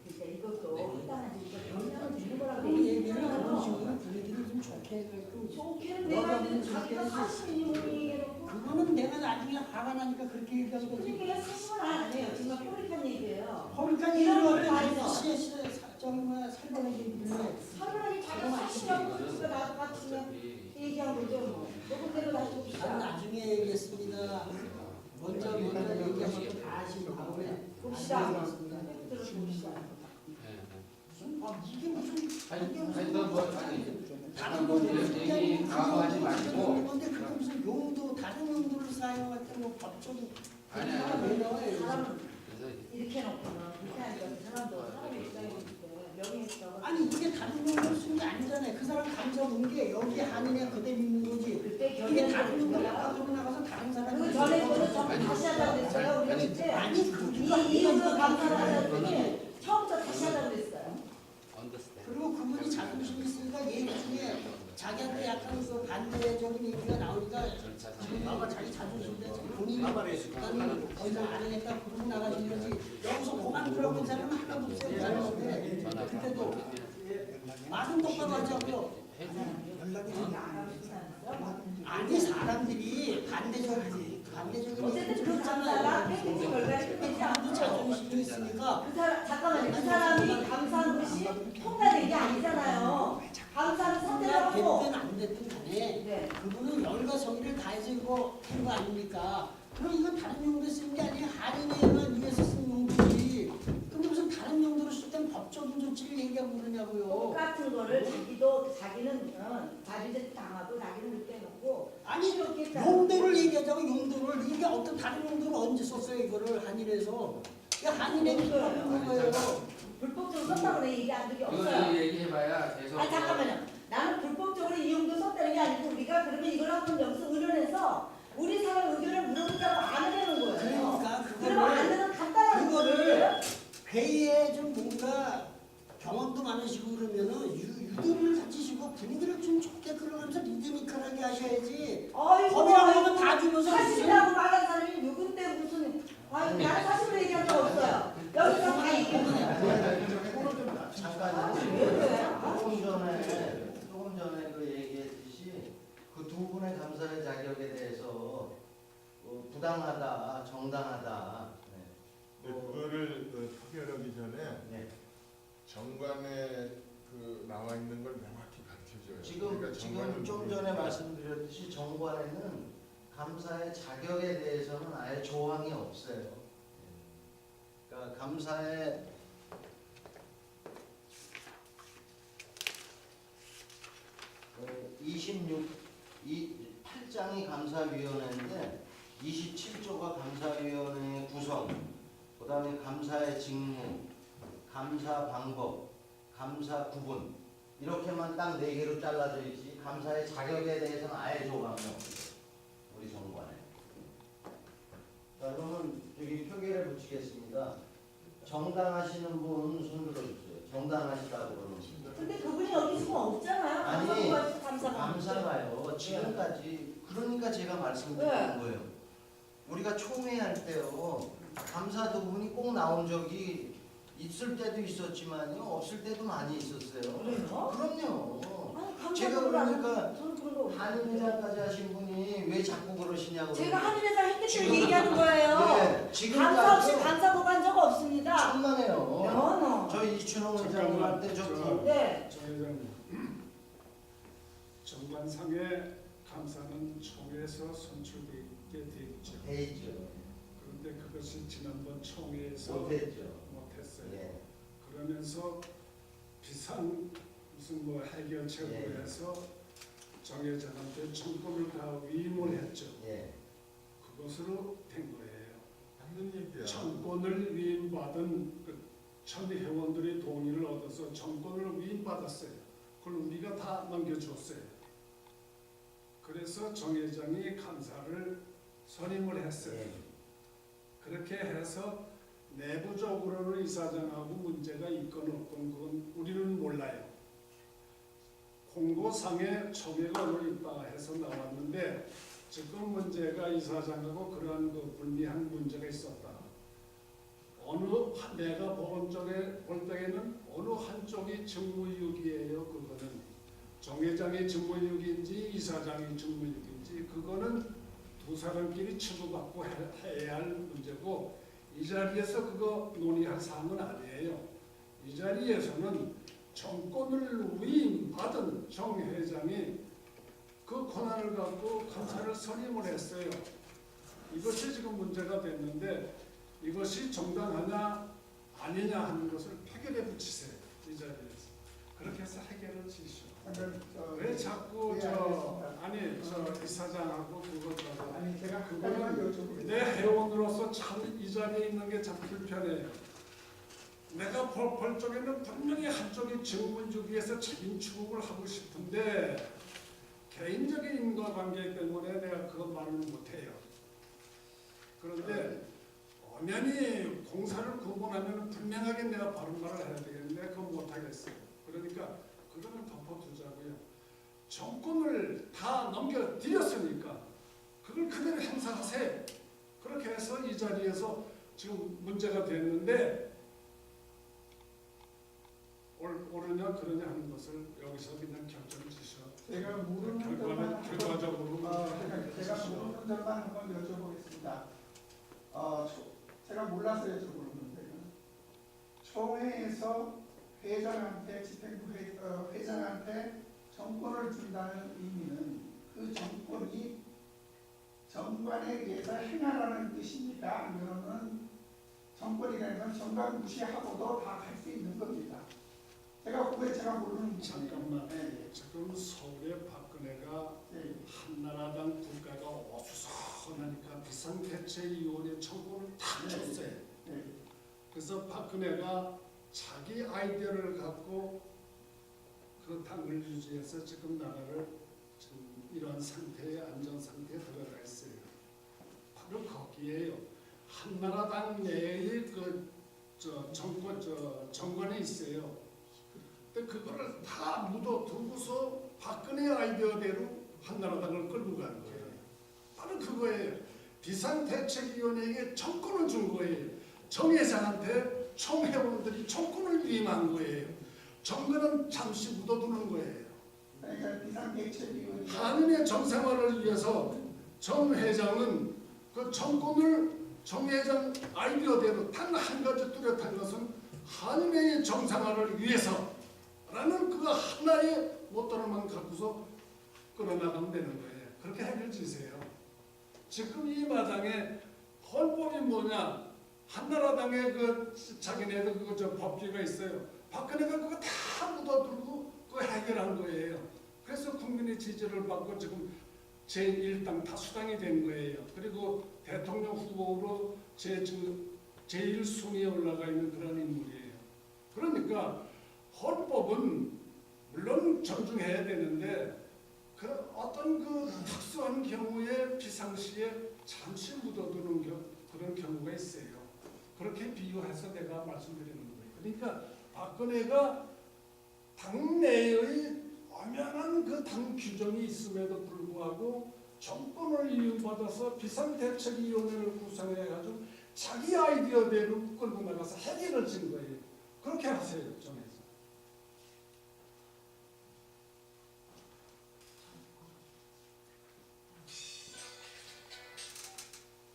그러니까 이것도 일단은 변명을 드리는 거라고 그런 얘기를 그런 식으로 분위기를 좀 좋게 해가지고 좋게는 내가 이제 자기가 사실이 얘기해놓고 그거는 내가 나중에 화가 나니까 그렇게 얘기한 거지. 그러니까 생각을 안 해요. 정말 꼬리탄 얘기예요. 그러니까 이런 이런 걸 다 해서. 살벌하게 얘기를 해. 사람이 자기가 사실이라고 그러니까 나도 같이 얘기한 거죠. 뭐. 조금대로 다시 난 봅시다. 나중에 얘기했습니다. 먼저 얘기하신 거다 아시고 다음에 봅시다. 봅시다. 봅시다. 이게 무슨 다른 분들 얘기 강화하지 말고 근데 그게 무슨 용도 다른 용도를 사용할 때 뭐 법적인 아니, 왜 나와요? 사람은 그래서 이렇게 놓고는 그렇게 하니까 그 사람도 사람의 입장에 있을 때 명예훼손. 아니 이게 다른 용도를 쓴 게 아니잖아요. 그 사람 감정 온 게 여기 하느냐 그대로 있는 거지. 그때 이게 결국에 다른 용도 나가서 나가서 다른 사람 그 전에 거는 전부 다시 하자고 그랬어요. 우리 그때 아니 이 이유로 감사를 하셨더니 처음부터 다시 하자고 그랬어요. 그리고 그분이 자존심이 있으니까 얘기 중에 자기한테 약간 그 반대적인 얘기가 나오니까 아마 자기 자존심 때문에 본인이 나는 더 이상 안 하겠다 그러고 나가신 거지. 여기서 그만두라고 한 사람은 하나도 없어요. 사람한테 그때도 말은 똑바로 하자고요. 연락이 아니 사람들이 반대적인 어쨌든 그 감사가 팩트 결과에 끝내지 아무도 않고 자존심이 있으니까 그 사람 잠깐만요. 그 사람이 감사한 것이 통과된 게 아니잖아요. 감사는 선택을 하고 됐든 안 됐든 간에 네. 그분은 열과 성의를 다해서 이거 한 거 아닙니까? 그럼 이건 다른 용도에 쓰는 게 아니에요. 할인에만 위해서 쓰는 용도지. 근데 무슨 다른 용도로 쓸 땐 법적인 조치를 얘기하고 그러냐고요. 똑같은 거를 자기는 자비제 당하고 자기는 그렇게 해놓고 아니 이렇게 했다고. 용도를 얘기하자고 용도를 이게 어떤 다른 용도를 언제 썼어요 이거를 한일에서. 한일에 필요한 거예요. 불법적으로 썼다고 내 얘기 한 적이 이거 없어요. 얘기해봐야 계속 아 잠깐만요. 나는 불법적으로 이용도 썼다는 게 게 아니고 우리가 그러면 이걸 한번 여기서 의논해서 우리 사람 의견을 물어보자고 안 하려는 거예요. 그러니까 그러면 안 되는 간단한 그거를 회의에 좀 뭔가 경험도 많으시고 그러면은 유도를 가지시고 분위기를 좀 좋게 끌어가면서 리드미컬하게 하셔야지. 아이고, 법이라고 하면 다 주면서 사실이라고 말한 사람이 누군데 무슨 아니 나는 사실로 얘기한 적 없어요. 여기서 다 얘기했어요. 잠깐 왜 그래? 조금 전에 그 얘기했듯이 그 두 분의 감사의 자격에 대해서 부당하다, 정당하다. 네. 그거를 표결하기 전에 네. 정관에 나와 있는 걸 명확히 가르쳐줘요. 지금 정관은 좀 전에 말씀드렸듯이 정관에는 감사의 자격에 대해서는 아예 조항이 없어요. 그러니까 감사의 8장이 감사위원회인데 27조가 감사위원회의 구성, 그 다음에 감사의 직무, 감사 방법, 감사 구분 이렇게만 딱 4개로 잘라져 있지 감사의 자격에 대해서는 아예 조항이 없어요. 우리 정관에. 자, 그러면 여기 표결에 붙이겠습니다. 정당하시는 분 손 들어주세요. 정당하시다고 그러는 분. 근데 그분이 여기 있으면 없잖아요. 아니, 감사가. 감사가요. 지금까지 그러니까 제가 말씀드리는 네. 거예요. 우리가 총회할 때요. 감사 두 분이 꼭 나온 적이 있을 때도 있었지만요. 없을 때도 많이 있었어요. 그래요? 그럼요. 아니, 제가 그러니까 저는 그런 거 없어요. 한인회장까지 하신 분이 왜 자꾸 그러시냐고. 제가 한인회장 했기 때문에 지금- 얘기하는 거예요. 네, 감사 없이 지금까지 감사 보고한 적 없습니다. 천만에요. 연어. 저 이춘홍 회장님 할 때 저 네. 정 회장님, 정관상의 감사는 총회에서 선출되게 돼 있죠. 돼 있죠. 그런데 그것이 지난번 총회에서 못했죠. 못했어요. 예. 그러면서 비상 무슨 뭐 해결책으로 예. 해서 정 회장한테 청구를 다 위임을 했죠. 예. 그것으로 된 거예요. 맞는 얘기야. 청권을 위임받은 전 회원들의 동의를 얻어서 청권을 위임받았어요. 그걸 우리가 다 넘겨줬어요. 그래서 정 회장이 감사를 선임을 했어요. 예. 그렇게 해서 내부적으로는 이사장하고 문제가 있건 없건 그건 우리는 몰라요. 공고상에 총회가 오늘 있다 해서 나왔는데 지금 문제가 이사장하고 그러한 그 불리한 문제가 있었다. 내가 본 쪽에 볼 때에는 어느 한쪽이 직무유기예요. 그거는 정 회장의 직무유기인지 이사장의 직무유기인지 그거는 두 사람끼리 치고받고 해야 할 문제고 이 자리에서 그거 논의할 사항은 아니에요. 이 자리에서는 정권을 위임받은 정 회장이 그 권한을 갖고 감사를 선임을 했어요. 이것이 지금 문제가 됐는데 이것이 정당하냐 아니냐 하는 것을 표결에 붙이세요. 이 자리에서. 그렇게 해서 해결을 지시오. 왜 자꾸 아니 저 이사장하고 그것하고 아니 제가 그거는 여쭤보겠습니다. 내 회원으로서 참 이 자리에 있는 게 참 불편해요. 내가 볼 적에는 분명히 한쪽이 직무주기에서 책임 추궁을 하고 싶은데 개인적인 인과관계 때문에 내가 그런 말을 못해요. 그런데 엄연히 공사를 구분하면 분명하게 내가 바른 말을 해야 되겠는데 그건 못하겠어요. 그러니까 그거는 덮어두자고요. 정권을 다 넘겨드렸으니까 그걸 그대로 행사하세요. 그렇게 해서 이 자리에서 지금 문제가 됐는데 옳으냐 그러냐 하는 것을 여기서 그냥 결정을 지셔. 제가 모르는 점만 결과적으로 제가 모르는 점만 한번 여쭤보겠습니다. 제가 몰라서 여쭤보는 건데요. 총회에서 회장한테 집행부 회장한테 정권을 준다는 의미는 그 정권이 정관에 의해서 행하라는 뜻입니까? 아니면은 정권이라는 건 정관 무시하고도 다 할 수 있는 겁니다. 제가 그게 제가 모르는 잠깐만. 네. 지금 서울의 박근혜가 네. 한나라당 국가가 어수선하니까 비상대책위원회 청구를 다 줬어요. 네. 그래서 박근혜가 자기 아이디어를 갖고 그 당을 유지해서 지금 나라를 지금 이런 상태에 안전 상태에 들어가 있어요. 바로 거기에요. 한나라당 내의 정권이 있어요. 근데 그거를 다 묻어두고서 박근혜 아이디어대로 한나라당을 끌고 가는 거예요. 바로 그거예요. 비상대책위원회에게 정권을 준 거예요. 정 회장한테 총회원들이 정권을 위임한 거예요. 정권은 잠시 묻어두는 거예요. 그러니까 비상대책위원회 한인의 정상화를 위해서 정 회장은 그 정권을 정 회장 아이디어대로 단 한 가지 뚜렷한 것은 한인의 정상화를 위해서라는 그 하나의 모토로만 갖고서 끌어나가면 되는 거예요. 그렇게 해결지세요. 지금 이 마당에 헌법이 뭐냐? 한나라당의 그 자기네들 그 법규가 있어요. 박근혜가 그거 다 묻어두고 그 해결한 거예요. 그래서 국민의 지지를 받고 지금 제1당 다수당이 된 거예요. 그리고 대통령 후보로 제1순위에 올라가 있는 그런 인물이에요. 그러니까 헌법은 물론 존중해야 되는데 그 어떤 그 특수한 경우에 비상시에 잠시 묻어두는 그런 경우가 있어요. 그렇게 비유해서 내가 말씀드리는 거예요. 그러니까 박근혜가 당내의 엄연한 그 당 규정이 있음에도 불구하고 정권을 이용받아서 비상대책위원회를 구성해가지고 자기 아이디어대로 끌고 나가서 해결을 진 거예요. 그렇게 하세요, 정해서.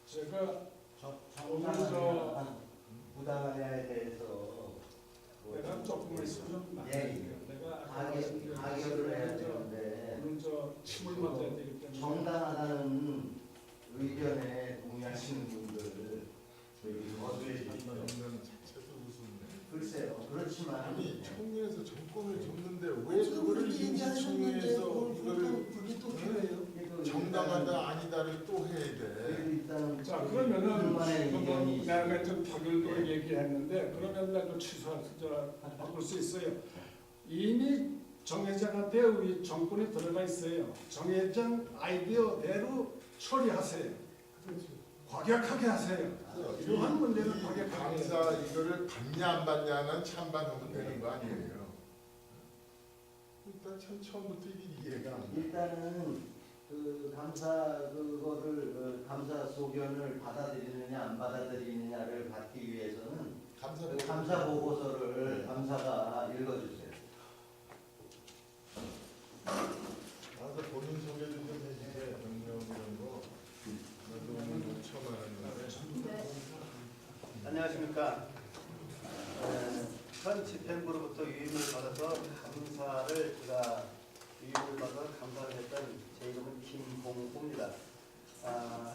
제가 정당한 부당함에 대해서 내가 조금 있으면 예, 내가 가결을 해야 되는데 오늘 저 침을 맞아야 되기 때문에 정당하다는 의견에 동의하시는 분들 저희 거두에 주시죠. 글쎄요. 그렇지만 아니 청문회에서 정권을 줬는데 왜 그거를 임시청문회에서 이거를 그게 또 필요해요. 정당하다 아니다를 또 해야 돼. 일단 자 그러면은 의견이 내가 좀 파결도 얘기했는데 그러면 내가 취소해서 바꿀 수 있어요. 이미 정 회장한테 우리 정권이 들어가 있어요. 정 회장 아이디어대로 처리하세요. 과격하게 하세요. 이러한 문제는 과격하게 감사 이거를 받냐 안 받냐는 찬반하면 되는 거 아니에요. 일단 처음부터 이게 이해가 안 돼. 일단은 그 감사 그거를 감사 소견을 받아들이느냐 안 받아들이느냐를 받기 위해서는 그 감사 보고서를 감사가 읽어주세요. 와서 본인 소개 좀 해주세요. 명령 이런 거. 나도 오늘 처음 알았는데. 안녕하십니까. 현 집행부로부터 위임을 받아서 감사를 제가 위임을 받아서 감사를 했던 제 이름은 김봉호입니다.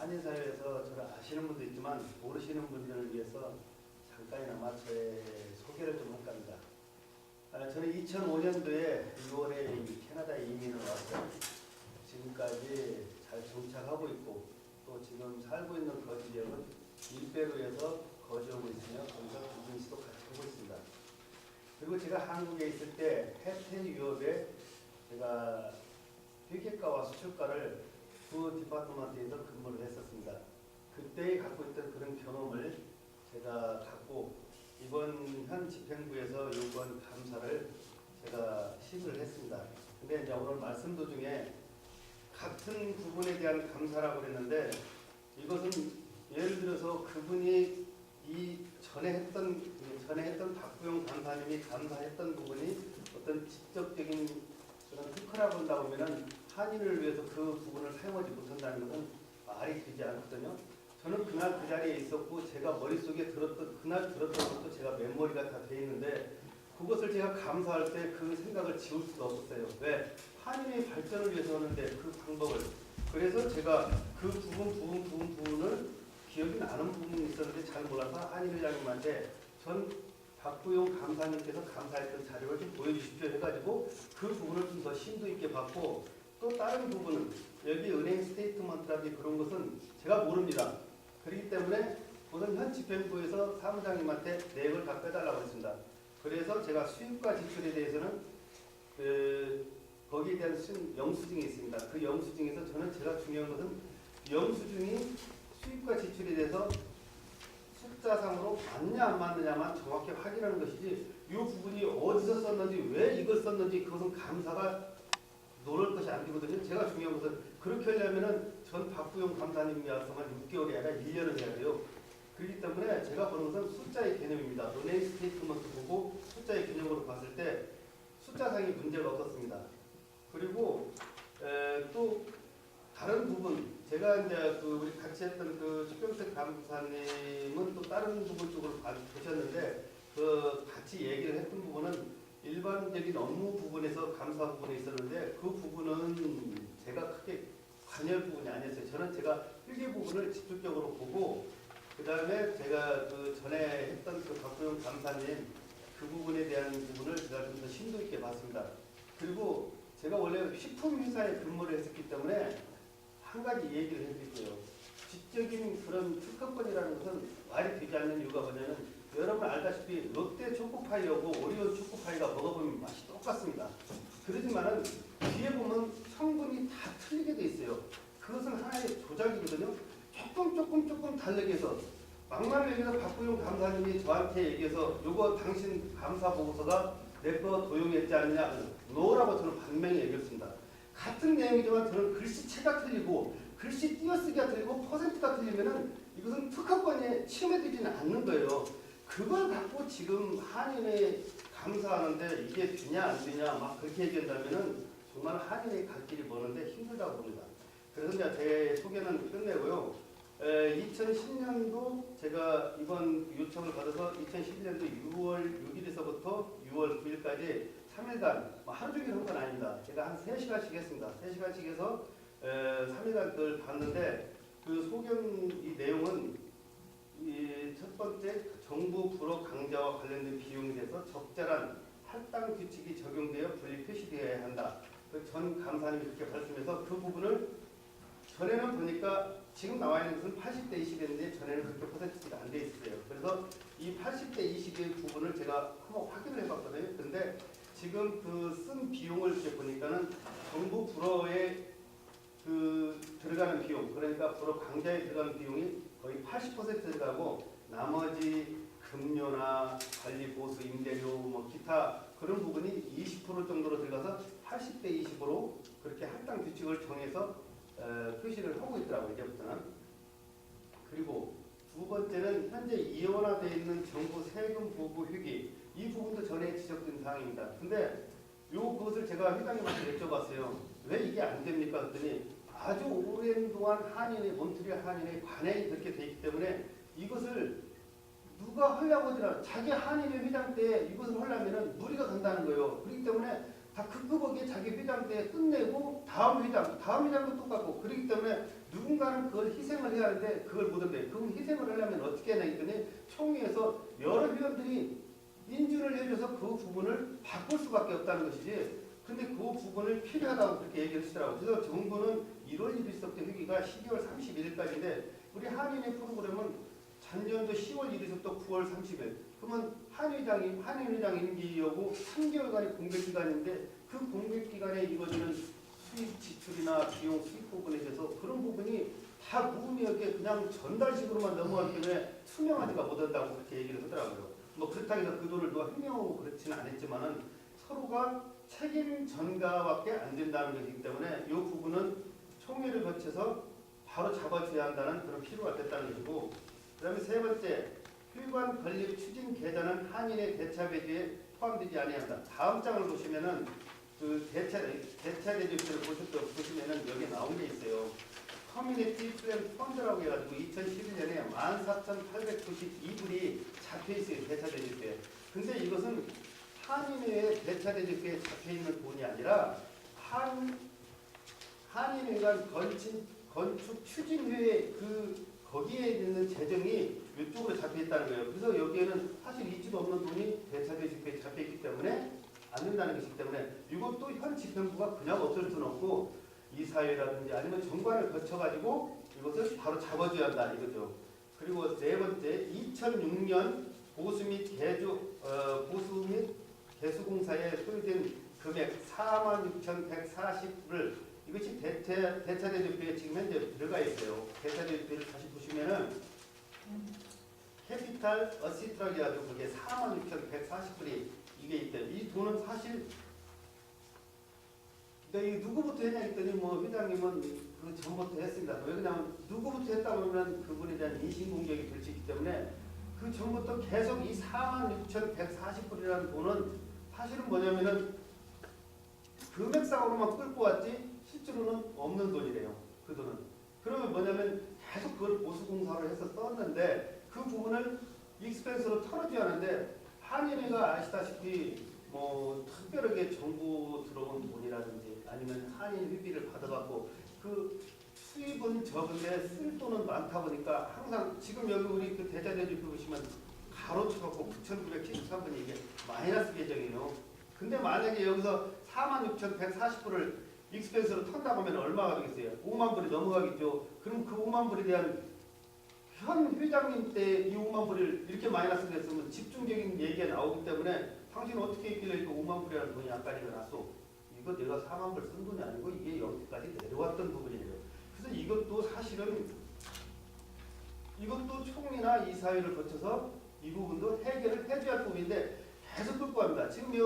한인사회에서 저를 아시는 분도 있지만 모르시는 분들을 위해서 잠깐이나마 제 소개를 좀 할까 합니다. 저는 2005년도에 6월에 캐나다에 이민을 왔어요. 지금까지 잘 정착하고 있고 또 지금 살고 있는 거주 지역은 일베로에서 거주하고 있으며 거기서 비즈니스도 같이 하고 있습니다. 그리고 제가 한국에 있을 때 해태 유업에 제가 회계과와 수출과를 두 디파트먼트에서 근무를 했었습니다. 그때 갖고 있던 그런 경험을 제가 갖고 이번 현 집행부에서 요번 감사를 제가 시도를 했습니다. 근데 이제 오늘 말씀 도중에 같은 부분에 대한 감사라고 그랬는데 이것은 예를 들어서 그분이 이 전에 했던 박구영 감사님이 감사했던 부분이 어떤 직접적인 그런 특허라고 한다고 하면은 한인을 위해서 그 부분을 사용하지 못한다는 것은 말이 되지 않거든요. 저는 그날 그 자리에 있었고 제가 머릿속에 그날 들었던 것도 제가 메모리가 다 돼 있는데 그것을 제가 감사할 때 그 생각을 지울 수가 없었어요. 왜? 한인의 발전을 위해서 하는데 그 방법을. 그래서 제가 그 부분을 기억이 나는 부분이 있었는데 잘 몰라서 한인 회장님한테 전 박구용 감사님께서 감사했던 자료를 좀 보여주십시오 해가지고 그 부분을 좀 더 심도 있게 봤고 또 다른 부분은 여기 은행 스테이트먼트라든지 그런 것은 제가 모릅니다. 그렇기 때문에 우선 현 집행부에서 사무장님한테 내역을 다 빼달라고 했습니다. 그래서 제가 수입과 지출에 대해서는 거기에 대한 영수증이 있습니다. 그 영수증에서 저는 제가 중요한 것은 영수증이 수입과 지출에 대해서 숫자상으로 맞냐 안 맞느냐만 정확히 확인하는 것이지 이 부분이 어디서 썼는지 왜 이걸 썼는지 그것은 감사가 노릴 것이 안 되거든요. 제가 중요한 것은 그렇게 하려면은 전 박부영 감사님이 말씀한 6개월이 아니라 1년을 해야 돼요. 그렇기 때문에 제가 보는 것은 숫자의 개념입니다. 논의 스테이트먼트 보고 숫자의 개념으로 봤을 때 숫자상의 문제가 없었습니다. 그리고 또 다른 부분 제가 이제 그 우리 같이 했던 그 최병택 감사님은 또 다른 부분 쪽으로 보셨는데 그 같이 얘기를 했던 부분은 일반적인 업무 부분에서 감사 부분에 있었는데 그 부분은 제가 크게 관여할 부분이 아니었어요. 저는 제가 회계 부분을 집중적으로 보고 그 다음에 제가 그 전에 했던 그 박부영 감사님 그 부분에 대한 부분을 제가 좀 더 심도 있게 봤습니다. 그리고 제가 원래 식품 회사에 근무를 했었기 때문에 한 가지 얘기를 해드릴게요. 지적인 그런 특허권이라는 것은 말이 되지 않는 이유가 뭐냐면 여러분 알다시피 롯데 초코파이하고 오리온 초코파이가 먹어보면 맛이 똑같습니다. 그러지만은 뒤에 보면 성분이 다 틀리게 돼 있어요. 그것은 하나의 조작이거든요. 조금 다르게 해서 막말을 얘기해서 박부영 감사님이 저한테 얘기해서 요거 당신 감사 보고서가 내 거 도용했지 않느냐 노라고 저는 분명히 얘기했습니다. 같은 내용이지만 저는 글씨체가 틀리고 글씨 띄어쓰기가 틀리고 퍼센트가 틀리면은 이것은 특허권에 침해되지는 않는 거예요. 그걸 갖고 지금 한인회 감사하는데 이게 되냐 안 되냐 막 그렇게 얘기한다면은 정말 한인회 갈 길이 먼데 힘들다고 봅니다. 그래서 이제 제 소개는 끝내고요. 2010년도 제가 이번 요청을 받아서 2011년도 6월 6일에서부터 6월 9일까지 3일간 하루 종일 한 건 아닙니다. 제가 한 3시간씩 했습니다. 3시간씩 해서 3일간 그걸 봤는데 그 소견 이 내용은 이 첫 번째 정부 불허 강자와 관련된 비용에 대해서 적절한 할당 규칙이 적용되어 분리 표시되어야 한다. 전 감사님이 그렇게 말씀해서 그 부분을 전에는 보니까 지금 나와 있는 것은 80대 20인데 전에는 그렇게 퍼센트가 안 돼 있어요. 그래서 이 80대 20의 부분을 제가 한번 확인을 해봤거든요. 근데 지금 그 쓴 비용을 이렇게 보니까는 정부 불허에 그 들어가는 비용, 그러니까 불허 강자에 들어가는 비용이 거의 80% 들어가고 나머지 급료나 관리 보수 임대료 뭐 기타 그런 부분이 20% 정도로 들어가서 80대 20으로 그렇게 할당 규칙을 정해서 표시를 하고 있더라고요. 이제부터는. 그리고 두 번째는 현재 이원화되어 있는 정부 세금 보고 회계 이 부분도 전에 지적된 사항입니다. 근데 그것을 제가 회장님한테 여쭤봤어요. 왜 이게 안 됩니까? 그랬더니 아주 오랜 동안 한인의 몬트리올 한인의 관행이 그렇게 돼 있기 때문에 이것을 누가 하려고 하더라 자기 한인회 회장 때 이것을 하려면은 무리가 간다는 거예요. 그렇기 때문에 다 급급하게 자기 회장 때 끝내고 다음 회장도 똑같고 그렇기 때문에 누군가는 그걸 희생을 해야 하는데 그걸 못한대. 그럼 희생을 하려면 어떻게 해야 했더니 총회에서 여러 회원들이 인준을 해줘서 그 부분을 바꿀 수밖에 없다는 것이지. 근데 그 부분을 필요하다고 그렇게 얘기를 하시더라고요. 그래서 정부는 1월 1일부터 회기가 12월 31일까지인데 우리 한인회 프로그램은 작년도 10월 1일부터 9월 30일. 그러면 한인회장 임기하고 3개월간의 공백기간인데 그 공백기간에 이루어지는 수입 지출이나 비용 수입 부분에 대해서 그런 부분이 다 무의미하게 그냥 전달식으로만 넘어가기 때문에 투명하지가 못한다고 그렇게 얘기를 하더라고요. 뭐 그렇다고 해서 그 돈을 누가 횡령하고 그렇지는 않았지만은 서로가 책임 전가밖에 안 된다는 것이기 때문에 이 부분은 총회를 거쳐서 바로 잡아줘야 한다는 그런 필요가 됐다는 것이고 그 다음에 세 번째 휴관 건립 추진 계좌는 한인의 대차 배제에 포함되지 아니한다. 다음 장을 보시면은 그 대차 대조표를 보시면은 여기 나온 게 있어요. 커뮤니티 플랜 펀드라고 해가지고 2011년에 14,892불이 잡혀 있어요. 대차 대조표에. 근데 이것은 한인회의 대차 대조표에 잡혀 있는 돈이 아니라 한인회가 건축 추진회의 거기에 있는 재정이 이쪽으로 잡혀 있다는 거예요. 그래서 여기에는 사실 있지도 없는 돈이 대차 대조표에 잡혀 있기 때문에 안 된다는 것이기 때문에 이것도 현 집행부가 그냥 없앨 수는 없고 이사회라든지 아니면 정관을 거쳐가지고 이것을 바로 잡아줘야 한다 이거죠. 그리고 네 번째 2006년 보수 및 개수공사에 소유된 금액 46,140불 이것이 대차대조표에 지금 현재 들어가 있어요. 대차대조표를 다시 보시면은 캐피탈 어시트라고 해가지고 그게 46,140불이 이게 있대요. 이 돈은 사실 근데 이 누구부터 했냐 했더니 뭐 회장님은 그 전부터 했습니다. 왜 그러냐면 누구부터 했다 보면 그분에 대한 인신공격이 될 수 있기 때문에 그 전부터 계속 이 46,140불이라는 돈은 사실은 뭐냐면은 금액상으로만 끌고 왔지 실제로는 없는 돈이래요. 그 돈은. 그러면 뭐냐면 계속 그걸 보수공사를 해서 썼는데 그 부분을 익스펜스로 털어줘야 하는데 한인회가 아시다시피 뭐 특별하게 정부 들어온 돈이라든지 아니면 한인 회비를 받아갖고 그 수입은 적은데 쓸 돈은 많다 보니까 항상 지금 여기 우리 그 대자대조표 보시면 가로쳐갖고 9,973번 이게 마이너스 계정이에요. 근데 만약에 여기서 46,140불을 익스펜스로 턴다고 하면 얼마가 되겠어요? 5만 불이 넘어가겠죠. 그럼 그 5만 불에 대한 현 회장님 때 이 5만 불을 이렇게 마이너스 됐으면 집중적인 얘기가 나오기 때문에 당신은 어떻게 있길래 그 5만 불이라는 돈이 아까 일어났어? 이거 내가 4만 불 쓴 돈이 아니고 이게 여기까지 내려왔던 부분이에요. 그래서 이것도 사실은 이것도 총리나 이사회를 거쳐서 이 부분도 해결을 해줘야 할 부분인데 계속 끌고 갑니다. 지금 이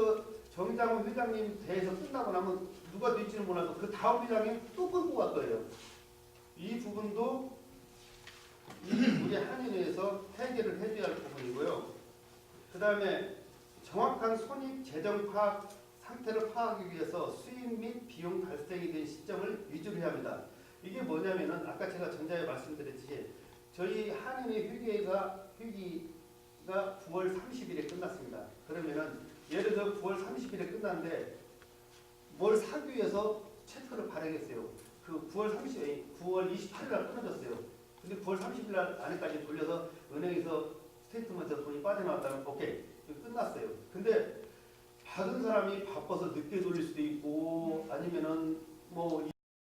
정장훈 회장님 대회에서 끝나고 나면 누가 될지는 몰라도 그 다음 회장님 또 끌고 갈 거예요. 이 부분도 우리 한인회에서 해결을 해줘야 할 부분이고요. 그 다음에 정확한 손익 재정 파악 상태를 파악하기 위해서 수익 및 비용 발생이 된 시점을 위주로 해야 합니다. 이게 뭐냐면은 아까 제가 전자에 말씀드렸듯이 저희 한인회 회기가 9월 30일에 끝났습니다. 그러면은 예를 들어 9월 30일에 끝났는데 뭘 사기 위해서 체크를 발행했어요. 그 9월 28일 날 끊어졌어요. 근데 9월 30일 날 안에까지 돌려서 은행에서 스테이트먼트에서 돈이 빠져나왔다면 오케이 끝났어요. 근데 받은 사람이 바빠서 늦게 돌릴 수도 있고 아니면은 뭐